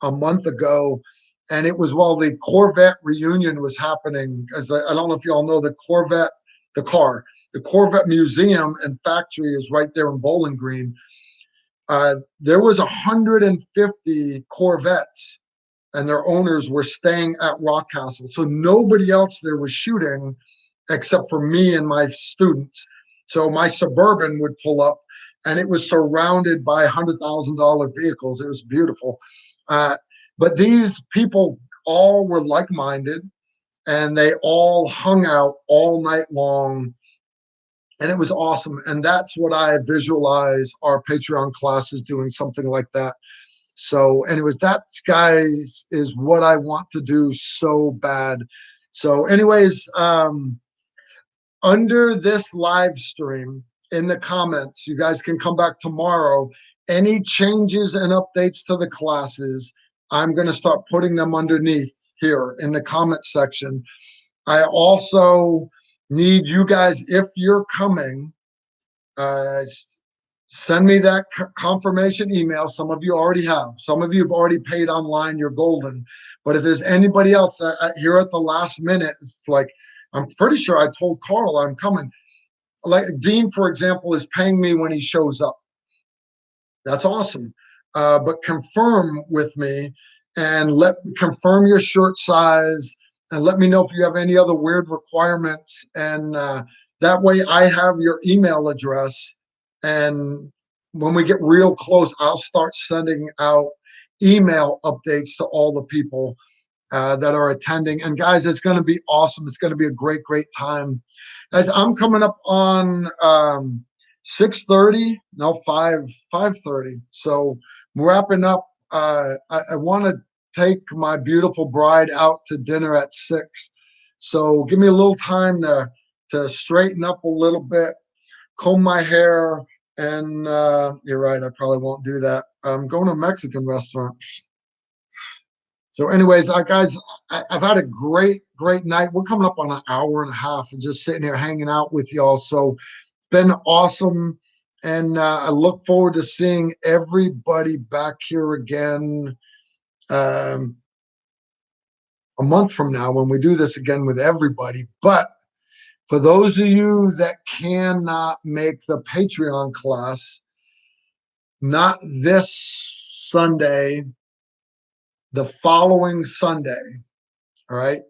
a month ago, and it was while the Corvette reunion was happening. As I don't know if you all know the Corvette, the Corvette Museum and Factory is right there in Bowling Green. There was 150 Corvettes and their owners were staying at Rock Castle. So nobody else there was shooting except for me and my students. So my Suburban would pull up and it was surrounded by $100,000 vehicles. It was beautiful. But these people all were like-minded and they all hung out all night long and it was awesome. And that's what I visualize our Patreon classes doing, something like that. So, anyways, that, guys, is what I want to do so bad. So, anyways, under this live stream in the comments, you guys can come back tomorrow. Any changes and updates to the classes, I'm going to start putting them underneath here in the comment section. I also need you guys, if you're coming, uh, send me that confirmation email. Some of you already have. Some of you have already paid online. You're golden. But if there's anybody else here at the last minute, it's like, I'm pretty sure I told Carl I'm coming. Like Dean, for example, is paying me when he shows up. That's awesome. But confirm with me and confirm your shirt size and let me know if you have any other weird requirements. And that way I have your email address. And when we get real close, I'll start sending out email updates to all the people that are attending. And guys, it's going to be awesome. It's going to be a great, great time. Guys, I'm coming up on 6:30, no, 5:30. So I'm wrapping up. I want to take my beautiful bride out to dinner at 6. So give me a little time to straighten up a little bit, comb my hair, and you're right, I probably won't do that. I'm going to a Mexican restaurant. So, anyways, guys, I've had a great, great night. We're coming up on an hour and a half and just sitting here hanging out with y'all. So, it's been awesome. And I look forward to seeing everybody back here again a month from now when we do this again with everybody. But for those of you that cannot make the Patreon class, not this Sunday, the following Sunday, all right,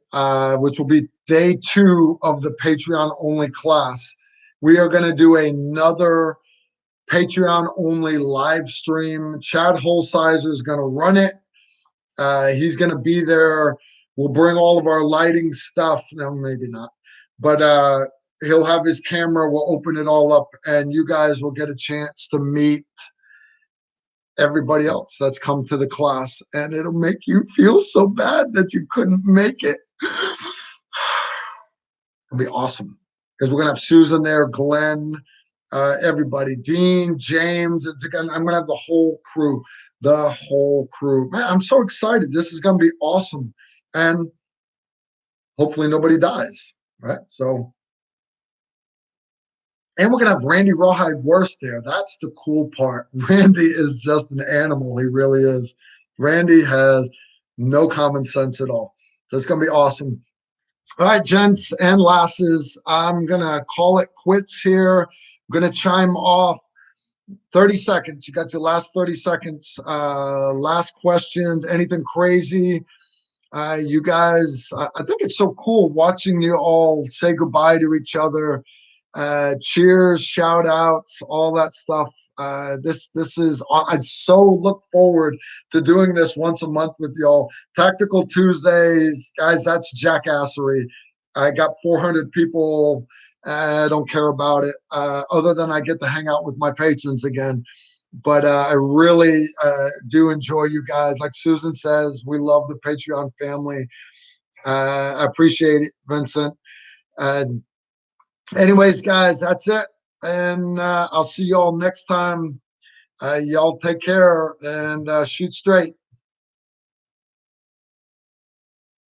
which will be day 2 of the Patreon only class. We are going to do another Patreon only live stream. Chad Holsizer is going to run it. He's going to be there. We'll bring all of our lighting stuff. No, maybe not, but he'll have his camera. We'll open it all up, and you guys will get a chance to meet everybody else that's come to the class, and it'll make you feel so bad that you couldn't make it. It'll be awesome because we're gonna have Susan there, Glenn, everybody, Dean, James. It's again, I'm gonna have the whole crew, the whole crew. Man, I'm so excited. This is gonna be awesome, and hopefully nobody dies, right? So, and we're gonna have Randy Rawhide Worst there. That's the cool part. Randy is just an animal. He really is. Randy has no common sense at all. So it's gonna be awesome. All right, gents and lasses, I'm going to call it quits here. I'm going to chime off 30 seconds. You got your last 30 seconds. Last question, anything crazy? You guys, I think it's so cool watching you all say goodbye to each other. Cheers, shout outs, all that stuff. This is, I so look forward to doing this once a month with y'all. Tactical Tuesdays, guys, that's jackassery. I got 400 people. I don't care about it, other than I get to hang out with my patrons again. But I really do enjoy you guys. Like Susan says, we love the Patreon family. I appreciate it, Vincent. Anyways, guys, that's it. And I'll see y'all next time. Y'all take care and shoot straight.